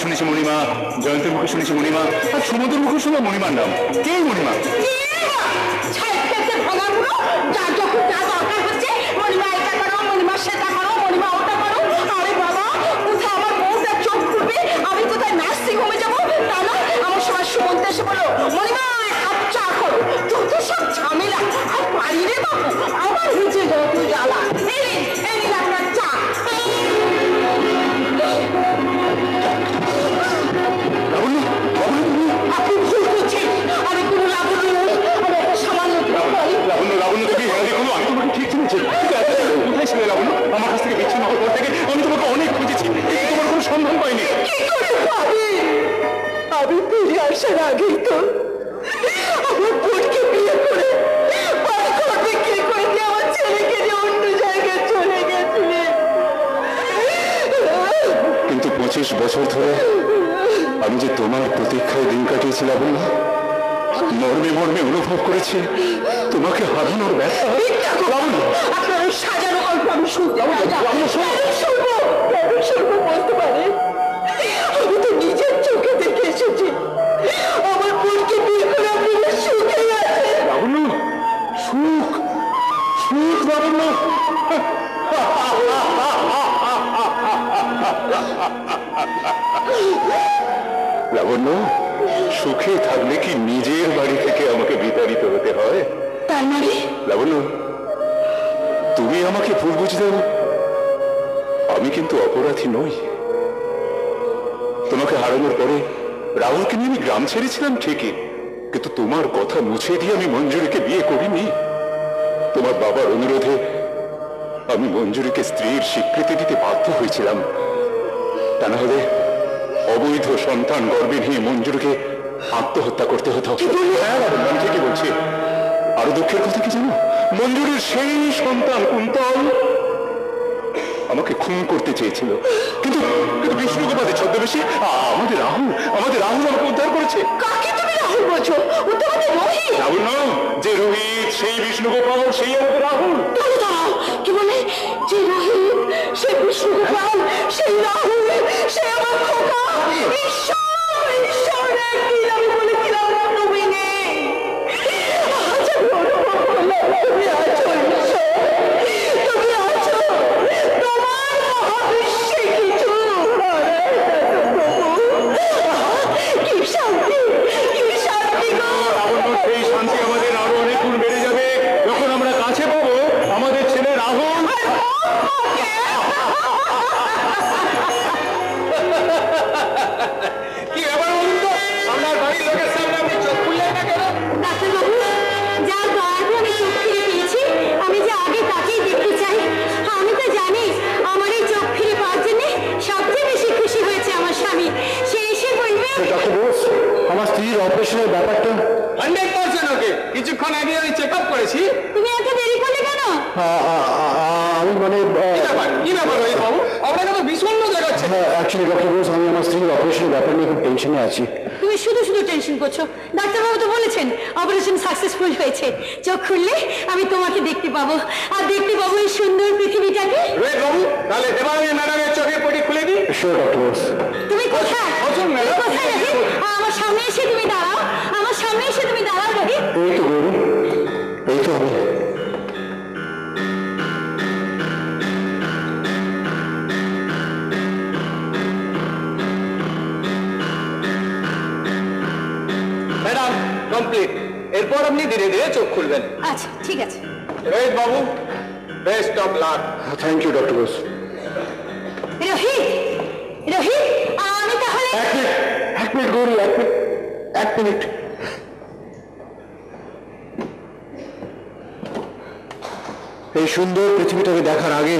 Speaker 2: শুনেছি মণিমা, জয়ন্তের মুখে শুনেছি মণিমা, আর সমুদ্রের মুখে শুনলাম মণিমার নাম। কে মণিমা?
Speaker 1: যার যখন যা দরকার হচ্ছে মণিমা এটা করো, মণিমা সেটা করো, মণিমা ওটা করো। আরে বাবা, কোথায় আমার বউটা চোখ খুলবে, আমি কোথায় নার্সিং হোমে যাবো? তা না, আমার সময় সুমন্ত এসে বলো মণিমা কাপ চা করো। যত সব ঝামেলা, আর পারি রে বাবু, আমার হয়েছে যত জ্বালা। এই নিন আপনার চা। আপনি ভুল করছেন, আমি কোনো লাবণ্য নই, আমি একটা সামান্য
Speaker 2: লাবণ্য তুমি দেখো, আমি তোমাকে ঠিক চিনেছি। কোথায় ছিলে লাবণ্য? আমার কাছ থেকে বিচ্ছিন্ন হওয়ার পর থেকে আমি তোমাকে অনেক খুঁজেছি, কিন্তু তোমার কোনো সন্ধান পাইনি।
Speaker 1: কি করে পাবি? আমি ফিরে আসার আগেই তো আমার বোনকে বিয়ে করে বাড়ি ঘর বিক্রি করে দিয়ে আমার ছেলেকে নিয়ে অন্য জায়গায় চলে গেছিলে।
Speaker 2: কিন্তু 25 বছর ধরে আমি যে তোমার প্রতীক্ষায় দিন কাটিয়েছি লাবণ্য, মর্মে মর্মে অনুভব করেছি তোমাকে হারানোর ব্যথা।
Speaker 1: আপনার ওই সাজানো গল্প আমি শুনতে শুনবো বলতে পারে। আমি তো নিজের চোখে দেখে এসেছি আমার বোনকে বিয়ে করে আপনারা সুখে আছে।
Speaker 2: লাবণ্য, সুখ সুখ লাবণ্য। লাবণ্য, সুখে থাকলে কি নিজের বাড়ি থেকে আমাকে বিতাড়িত হতে হয়?
Speaker 1: তার মানে
Speaker 2: লাবণ্য, তুমি আমাকে ভুল বুঝে দাও, আমি কিন্তু অপরাধী নই। তোমাকে হারানোর পরে রাহুলকে নিয়ে আমি গ্রাম ছেড়েছিলাম ঠিকই, কিন্তু তোমার কথা মুছে দিয়ে আমি মঞ্জুরিকে বিয়ে করিনি। তোমার বাবার অনুরোধে আমি মঞ্জুরিকে স্ত্রীর স্বীকৃতি দিতে বাধ্য হয়েছিলাম। তা না হলে অবৈধ সন্তান গর্ভে নিয়ে মঞ্জুরিকে আত্মহত্যা করতে হতো। হ্যাঁ লাবণ্য, আমি ঠিকই বলছি। আরো দুঃখের কথা কি জানো? মঞ্জুরির সেই সন্তান কুন্তল আমাকে খুন করতে চেয়েছিল, কিন্তু কিন্তু বিষ্ণুগোপালের ছদ্মবেশে আমাদের রাহুল আমাকে উদ্ধার করেছে।
Speaker 1: কাকে তুমি রাহুল বলছো? ও তো আমাদের রোহিত।
Speaker 2: রাহুল নয়, যে রোহিত সেই বিষ্ণুগোপাল, সেই আমাদের রাহুল।
Speaker 1: দাঁড়াও, কি বলে? যে রোহিত, সে বিষ্ণুগোপাল, সেই রাহুল, সে আমার খোকা। ঈশ্বর, ঈশ্বর, একদিন আমি বলেছিলাম না তুমি নেই। আজ আমি অনুভব করলাম তুমি আছো ঈশ্বর, তুমি আছো। তোমার মহাবিশ্বে কিছু কি শান্তি, কি শান্তি গো।
Speaker 2: সেই শান্তি আমাদের আরো অনেক গুণ বেড়ে যাবে যখন আমরা কাছে পাবো আমাদের ছেলে রাহুল।
Speaker 4: কি ব্যাপার বলুন তো, আপনার বাড়ির লোকের সামনে আপনি চোখ খুললেন না কেন?
Speaker 5: ডাক্তারবাবু, যার দয়াতে আমি চোখ ফিরে পেয়েছি, আমি যে আগে তাকেই দেখতে চাই। আমি তো জানি আমার এই চোখ ফিরে পাওয়ার জন্য সবচেয়ে বেশি খুশি হয়েছে আমার স্বামী। সে এসে বলবে,
Speaker 3: ডক্টর বোস, আমার স্ত্রীর অপারেশনের ব্যাপারটা
Speaker 4: 100% ওকে। কিছুক্ষণ আগে আমি চেক আপ করেছি।
Speaker 5: তুমি এত দেরি করলে কেন?
Speaker 3: আমি মানে
Speaker 4: কি ব্যাপার রোহিত বাবু, আপনাকে তো বিষণ্ণ দেখাচ্ছে।
Speaker 3: অ্যাকচুয়ালি ডক্টর বোস, আমি আমার স্ত্রীর অপারেশনের ব্যাপার নিয়ে খুব টেনশনে আছি।
Speaker 5: তুমি শুধু শুধু টেনশন করছো। ডাক্তারবাবু তো বলেছেন অপারেশন সাকসেসফুল হয়েছে। চোখ খুললে আমি তোমাকে দেখতে পাবো, আর দেখতে পাবো এই সুন্দর পৃথিবীটাকে।
Speaker 4: রোহিত বাবু, তাহলে এবার আমি ম্যাডামের চোখের পটি খুলে দিই।
Speaker 3: Sure doctor Bose.
Speaker 5: তুমি কোথায়?
Speaker 4: বসুন,
Speaker 5: তুমি
Speaker 4: ম্যাডাম।
Speaker 5: কোথায় রোহিত? আমার সামনে এসে তুমি দাঁড়াও, আমার সামনে এসে তুমি দাঁড়াও রোহিত।
Speaker 3: এই তো গৌরী, এই তো আমি।
Speaker 4: Madam, complete. এরপর আপনি ধীরে ধীরে চোখ খুলবেন।
Speaker 5: আচ্ছা, ঠিক আছে।
Speaker 4: Rohit babu, best of luck.
Speaker 3: Thank you doctor Bose.
Speaker 5: Rohit, Rohit, আমি তাহলে
Speaker 3: এক মিনিট গৌরী, এক মিনিট। এই সুন্দর পৃথিবীটাকে দেখার আগে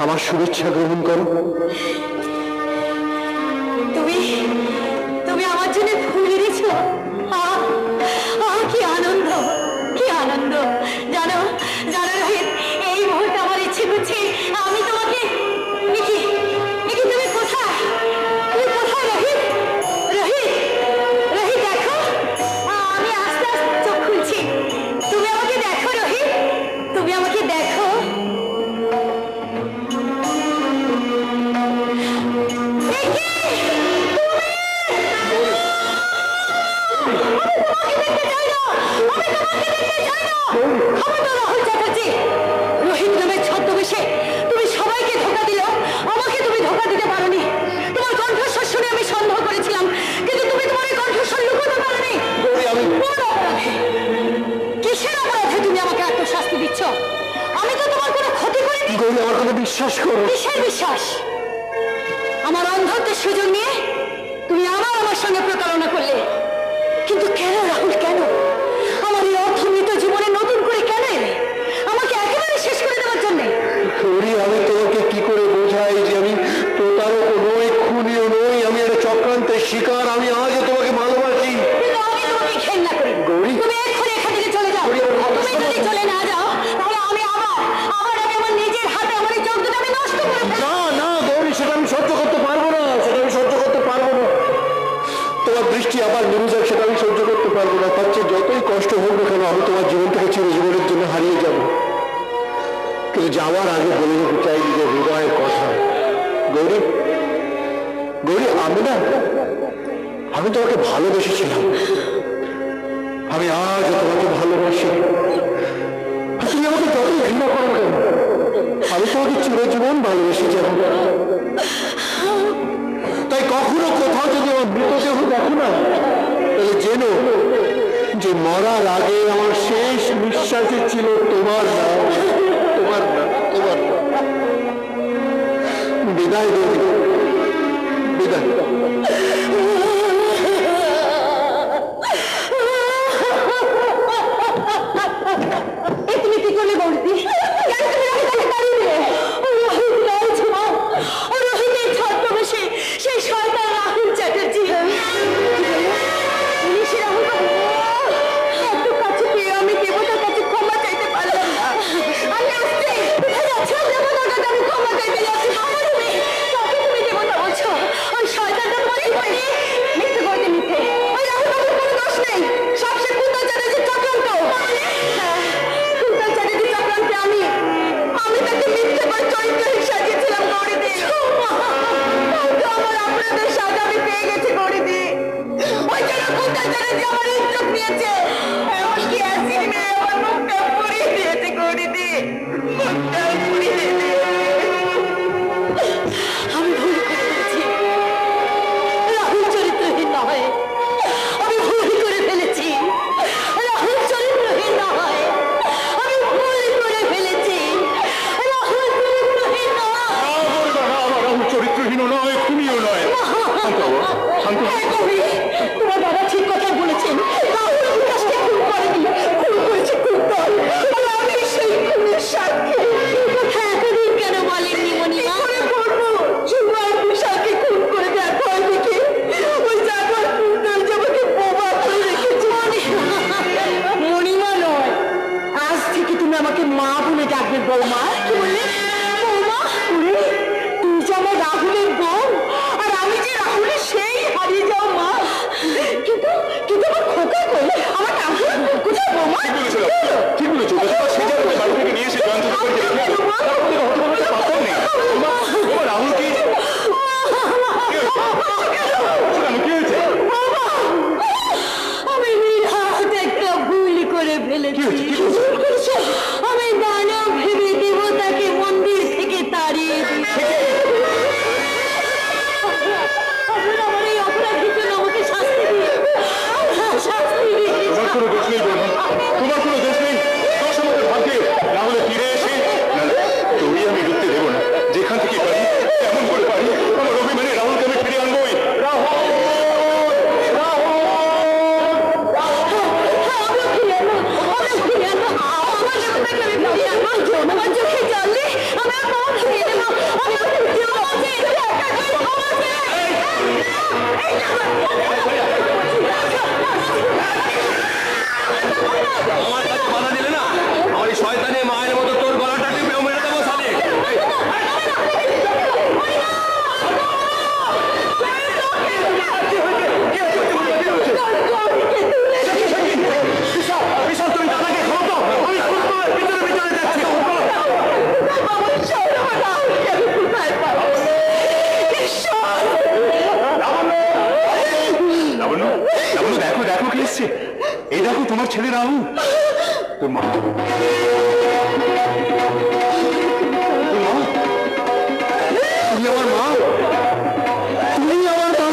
Speaker 3: আমার শুভেচ্ছা গ্রহণ করো।
Speaker 5: তুমি তুমি আমার জন্য ফুল এনেছো। কি আনন্দ, কি আনন্দ। জানো জানো রোহিত, এই মুহূর্তে আমার ইচ্ছে করছে আমি তোমাকে। নিকি, নিকি, তুমি কোথায়? তুমি কোথায় রোহিত? রোহিত, রোহিত, দেখো আমি আস্তে আস্তে চোখ খুলছি। তুমি আমাকে দেখো রোহিত, তুমি আমাকে দেখো। রোহিত নামের ছদ্মবেশে তুমি সবাইকে ধোঁকা দিলেও আমাকে তুমি ধোঁকা দিতে পারোনি। তোমার কণ্ঠস্বর শুনে আমি সন্দেহ করেছিলাম, কিন্তু তুমি তোমার এই কণ্ঠস্বর লুকোতে পারোনি। কোন অপরাধে, কিসের অপরাধে তুমি আমাকে এত শাস্তি দিচ্ছ? আমি তো তোমার কোনো ক্ষতি করিনি।
Speaker 3: গৌরী, আমার কথা বিশ্বাস করো।
Speaker 5: কিসের বিশ্বাস? আমার অন্ধত্বের সুযোগ নিয়ে তুমি আমার সঙ্গে প্রতারণা করলে। কিন্তু কেন রাহুল, কেন? আমার এই অর্থমৃত জীবনে নতুন করে কেন এলে? আমাকে একেবারে শেষ করে দেওয়ার জন্য।
Speaker 3: গৌরী, আমি তোমাকে কি করে বোঝাই যে আমি প্রতারক নই, খুনিও নই, আমি একটা চক্রান্তের শিকার। আমি আজও তোমাকে ভালোবাসি।
Speaker 5: কিন্তু আমি তোমাকে ঘেন্না করি।
Speaker 3: গৌরী।
Speaker 5: তুমি এক্ষুনি এখান থেকে চলে যাও।
Speaker 3: গৌরী, আমার কথা
Speaker 5: তুমি যদি চলে না যাও, তাহলে আমি আমি আমার নিজের হাতে আমার এই চোখটা আমি নষ্ট করে ফেলবো।
Speaker 3: না না গৌরী, সেটা আমি সহ্য করতে পারবো না, সেটা আমি সহ্য করতে পারবো না। আবার মিলে যাক সেটা আমি সহ্য করতে পারবো না। তার চেয়ে যতই কষ্ট হোক না কেন আমি তোমার জীবন থেকে চিরজীবনের জন্য হারিয়ে যাব। কিন্তু যাওয়ার আগে বলে যেতে চাই নিজের হৃদয়ের কথা। গৌরী, গৌরী, আমি তোমাকে ভালোবেসেছিলাম, আমি আজও তোমাকে ভালোবাসি। তুমি আমাকে যতই ঘৃণা করো কেন আমি তোমাকে চিরজীবন ভালোবেসে যাব। তাই কখনো কোথাও যদি আমার মৃতদেহ দেখো না, তাহলে জেনো যে মরার আগে আমার শেষ নিঃশ্বাসে ছিল তোমার নাম, তোমার নাম, তোমার নাম। বিদায় দেবী, বিদায়।
Speaker 5: তুমি কি করলে বলতি? কেন তুমি রোহিতকে তাড়িয়ে দিলে? ও রোহিত নয় ঝুমা, ও রোহিতের ছদ্মবেশে সেই শয়তান রাহুল চ্যাটার্জি। পুলিশে রাহুল বাবু, এত কাছে পেয়ে আমি দেবতার কাছে ক্ষমা চাইতে পারলাম না। আমি আসছি, কোথায় যাচ্ছ? দেবতার কাছে আমি ক্ষমা চাইতে যাচ্ছি। বাবা তুমি, কাকে তুমি দেবতা বলছো? ওই শয়তানটা তোমার কি করে? মিথ্যে বলতে মিথ্যে। ওই রাহুল বাবুর কোনো দোষ নেই, সব সে কুন্তল চ্যাটার্জির চক্রান্ত। কুন্তল চ্যাটার্জির চক্রান্তে আমি তাকে মিথ্যে করে চরিত্রহীন সাজিয়েছিলাম গৌরীদি। হয়তো আমার আপনাদের সাজা আমি পেয়ে গেছি গৌরীদি। ওই জন্য কুন্তল চ্যাটার্জি আমার ইজ্জত নিয়েছে, এমনকি অ্যাসিড মেরে আমার মুখটা পুড়িয়ে দিয়েছে গৌরীদি, মুখটা পুড়িয়ে দিয়েছে। আমি ভুল করে ফেলেছি, রাহুল চরিত্রহীন নয়, আমি ভুল করে ফেলেছি। রাহুল চরিত্রহীন নয়, আমি ভুল করে ফেলেছি। রাহুল চরিত্রহীন নয়।
Speaker 2: আমার রাহুল চরিত্রহীন নয়, খুনিও নয়। শান্ত হও, শান্ত হও।
Speaker 5: হ্যাঁ কবি, তোমার বাবা ঠিক কথাই বলেছেন। রাহুল বিকাশকে খুন করেনি, খুন করেছে কুন্তল। আর আমি সেই খুনের সাক্ষী। কথা এতদিন কেন বলেননি মণিমা? কি করে বলবো? ঝুমা আর বিশালকে খুন করে দেখো হয়নি কি? ওই জানোয়ার কুন্তল যে আমাকে বোমা করে রেখেছে। মণিমা নয়, আজ থেকে তুমি আমাকে মা বলে ডাকবে। বৌমা। কি বললে? বৌমা? ওরে, তুই যে আমার রাহুলের বউ, আর আমি যে রাহুলের সেই হারিয়ে যাও মা। কিন্তু আমার খোকা কই? আমার রাহুল কোথায় বৌমা?
Speaker 2: ঠিক বলেছো, সে যার বাড়ি থেকে নিয়ে এসে জয়ন্ত দোকানকে রেখে এলো। তারপর থেকে হতভাগ্যটা পাত্তাও নেই। তোমার রাহুল কি? কি হয়েছে?
Speaker 5: আমি বিরাট একটা ভুল করে ফেলেছি। আমি দানব ভেবে দেবতাকে মন্দির থেকে তাড়িয়ে দিয়েছি। আমার এই অপরাধের জন্য আমাকে শাস্তি দিন, শাস্তি দিন।
Speaker 2: তোমার কোনো দোষ নেই বৌমা, তোমার কোনো দোষ নেই। দোষ আমাদের ভাগ্যে। রাহুলে ফিরে এসে না, তোরই আমি ঢুকতে দেবো না। যেখান থেকে পারি এমন করে পারি আমার অভিমানে রাহুলকে আমি ফিরে আনবোই। রাহুল,
Speaker 5: আমার চোখে জলে আমার মন ধরিয়ে দেব।
Speaker 4: আমার কাছে বাধা দিলে না, আমার এই শয়তানি মায়ের মতো তোর গলাটা টিপে মেরে দেবো সালে।
Speaker 2: বিশাল, তুমি দাদাকে খাও তো, আমি কুন্তলের ভিতরে ভিতরে যাচ্ছি। লাবণ্য, লাবণ্য, দেখো দেখো কে এসছে। এই দেখো তোমার ছেলে রাহুল। তোর মা, তোর মা, তুমি আমার মা, তুমি আমার মা।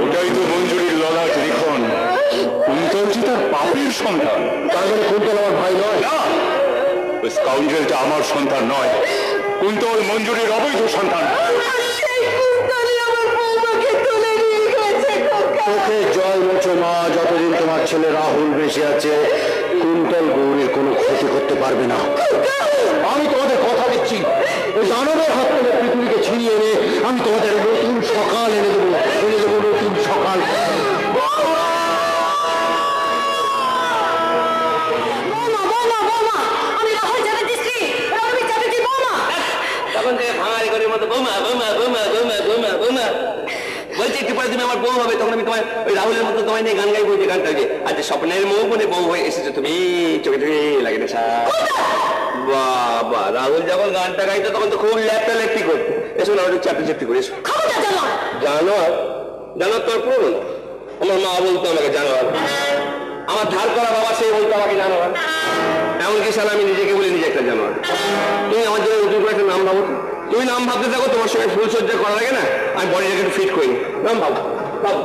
Speaker 2: ওটাই তো মঞ্জুরির ললাট লিখন। কুন্তলজি তার পাপের সন্তান। তার মানে কুন্তল আমার ভাই নয়? না, ওই স্কাউন্ডেলটা আমার সন্তান নয়। কুন্তল মঞ্জুরির অবৈধ সন্তান। চোখে জল মোছো মা, যতদিন তোমার ছেলে রাহুল বেঁচে আছে
Speaker 3: কুন্তল গৌরীর কোনো ক্ষতি করতে পারবে না। আমি তোমাদের কথা দিচ্ছি, ওই দানবের হাত থেকে পৃথিবীকে ছিনিয়ে এনে আমি তোমাদের নতুন সকাল এনে দেবো নতুন সকাল।
Speaker 5: আমি রাহুল চ্যাটার্জি স্ত্রী রবি চ্যাটার্জি বৌমা।
Speaker 4: তখন থেকে ভাঙারি করে মতো বৌমা বৌমা বৌমা বৌমা বৌমা বৌমা বলছি, একটু পরে তুমি আমার বউ হবে, তখন আমি তোমার ওই রাহুলের মতো তোমায় নিয়ে গান গাইবো, যে গানটা যে আচ্ছা স্বপ্নের মৌ বনে বউ হয়ে এসেছো তুমি, চোখে চোখে লাগে না বাবা। রাহুল যখন গানটা গাইতো তখন তো খুব ল্যাপটা ল্যাপটি করতো। এসো না, একটু চ্যাপটা চ্যাপটি করে এসো। জানোয়ার জানোয়ার তোর পুরো আমার মা বলতো আমাকে জানোয়ার, আমার ধার করা বাবা সেই বলতো আমাকে জানোয়ার, এমনকি সালা আমি নিজেকে বলি নিজে একটা জানোয়ার। তুমি আমার জন্য নতুন করে একটা নাম ভাবো। তুমি নাম ভাবতে থাকো, তোমার সঙ্গে ফুলসজ্জা করা লাগে না, আমি বডিটাকে একটু ফিট করি। নাম ভাবো ভাবো।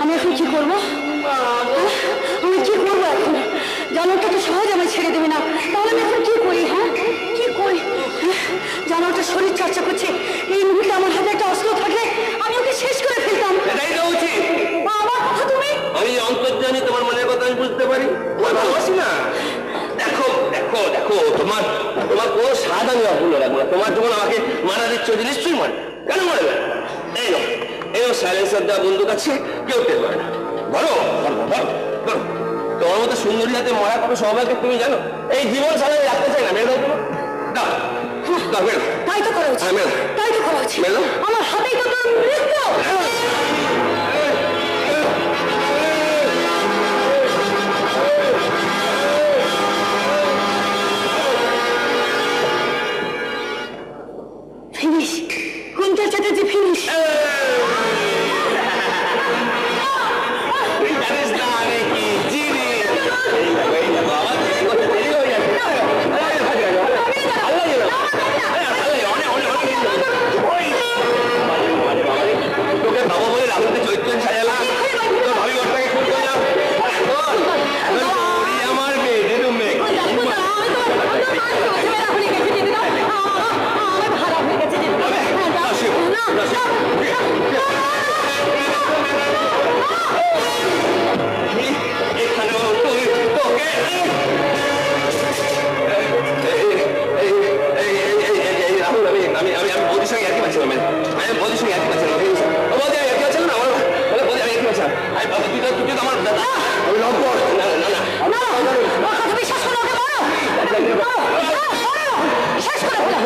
Speaker 5: আমি এখন কি করবো? আমি কি করবো এখন? জানোয়ারটা তো সহজ আমি ছেড়ে দেবে না, তাহলে আমি এখন কি করি? হ্যাঁ কি করি? জানোয়ারটা শরীর চর্চা করছে, এই মুহূর্তে আমার হাতে একটা অস্ত্র থাকলে আমি ওকে শেষ করে ফেলতাম।
Speaker 4: এটাই তো উচিত।
Speaker 5: আমার কথা তুমি
Speaker 4: আমি অন্তর্জানি, তোমার মনের কথা আমি বুঝতে পারি, তোমার ভালোবাসি না। দেখো দেখো দেখো, তোমার তোমার কোনো স্বাদ আমি অপূর্ণ রাখবো না। তোমার যখন আমাকে মারা দিচ্ছ, নিশ্চয়ই মরে, কেন মরে না? এই সাইলেন্সার দেওয়া বন্দুক আছে, কেউ টের পারে না। বলো তোমার মতো সুন্দরী হাতে মরা কোনো সৌভাগ্য তুমি জানো? এই জীবন সারা রাখতে চাই না, মেরে দাও তুমি। দাও দাও, মেরে দাও।
Speaker 5: তাই তো করা উচিত,
Speaker 4: হ্যাঁ, মেরে দাও।
Speaker 5: তাই তো করা উচিত।
Speaker 4: মেরে দাও।
Speaker 5: আমার হাতেই তো তোর মৃত্যু। Finish, Kuntal Chatterjee finish.
Speaker 4: তুই জানিস না আমি কি জিনিস। এই দেখো, আমার কত দেরি হয়ে যাচ্ছে। তোকে বাবা বলে রাহুলকে চৈত্র সাজালাম, তোর ভাবি ঘরটাকে খুব করলাম। আমার মেয়ে যেটু মেয়ে এখানেও তুই তোকে রাহুল, আমি বৌদির সঙ্গে একই পাচ্ছিলাম, আমি বৌদির সঙ্গে একই পাচ্ছিলাম। বৌদি আমি একই পাচ্ছিলাম না, আমার বলে বৌদি আমি একই পাচ্ছিলাম। তুই তো আমার দাদা, আমি লম্পট। না না না
Speaker 5: বিশ্বাস করো, ওকে মারো, শেষ করে ফেলো,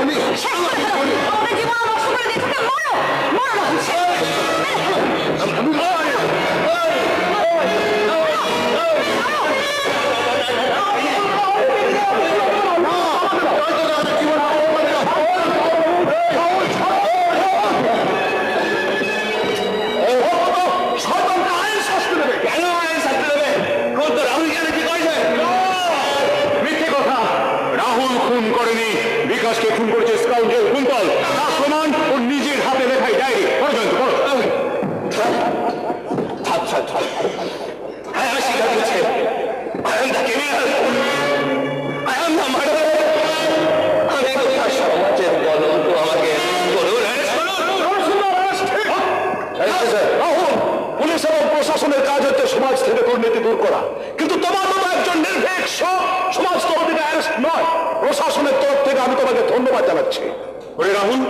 Speaker 5: শেষ করে ফেলো। আমাদের জীবন নষ্ট করে দিয়ে তোকে মারো, মারো রাহুল,
Speaker 2: রাহুল খুন করেনি, বিকাশকে খুন করেছে স্কাউন্ডেল কুন্তল। তার প্রমাণ ওর নিজের হাতে লেখাই ডায়েরি।
Speaker 4: আমি স্বীকার করছি, I am the criminal, I am the murderer। আমি কোথায় সমাজের বলুন তো আমাকে বলুন,
Speaker 3: পুলিশ এবং প্রশাসনের কাজ হচ্ছে সমাজ থেকে দুর্নীতি দূর করা, কিন্তু তোমার মতো একজন নির্ভীক সমাজ তরফে অ্যারেস্ট নয়। প্রশাসনের তরফ থেকে আমি তোমাকে ধন্যবাদ জানাচ্ছি।
Speaker 2: ওরে রাহুল,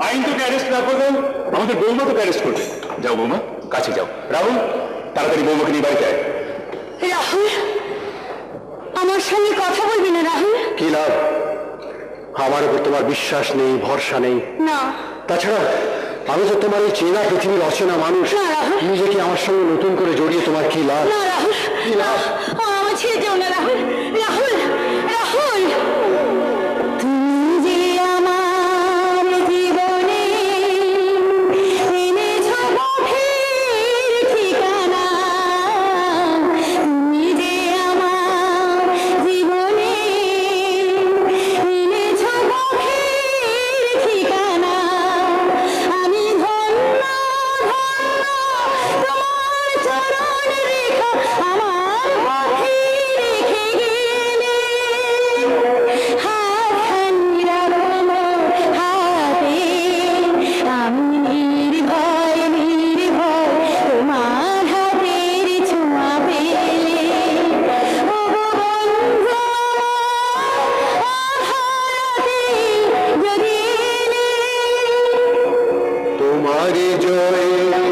Speaker 2: আইন তোকে অ্যারেস্ট না করবেন, আমাদের বৌমা তোকে অ্যারেস্ট করবে। যাও বৌমা, কাছে যাও। রাহুল, তাড়াতাড়ি বৌমাকে নিয়ে বাড়িতে আয়।
Speaker 5: রাহুল আমার সঙ্গে কথা বলবি না? রাহুল
Speaker 3: কি লাভ? আমার উপর তোমার বিশ্বাস নেই, ভরসা নেই।
Speaker 5: না,
Speaker 3: তাছাড়া আমি তো তোমার এই চেনা পৃথিবীর অচেনা মানুষ।
Speaker 5: না, রাহুল।
Speaker 3: নিজেকে আমার সঙ্গে নতুন করে জড়িয়ে তোমার কি লাভ?
Speaker 5: না রাহুল,
Speaker 3: কি লাভ?
Speaker 5: আমার ছেড়ে যেও না রাহুল, রাহুল, রাহুল। তুমি যে আমার জীবনে এনেছ গভীর ঠিকানা, তুমি যে আমার জীবনে এনেছ গভীর ঠিকানা। আমি ধন্য ধন্য তোমার চরণ রেখা আমার মাঝে রেখে
Speaker 3: তোমারই জয়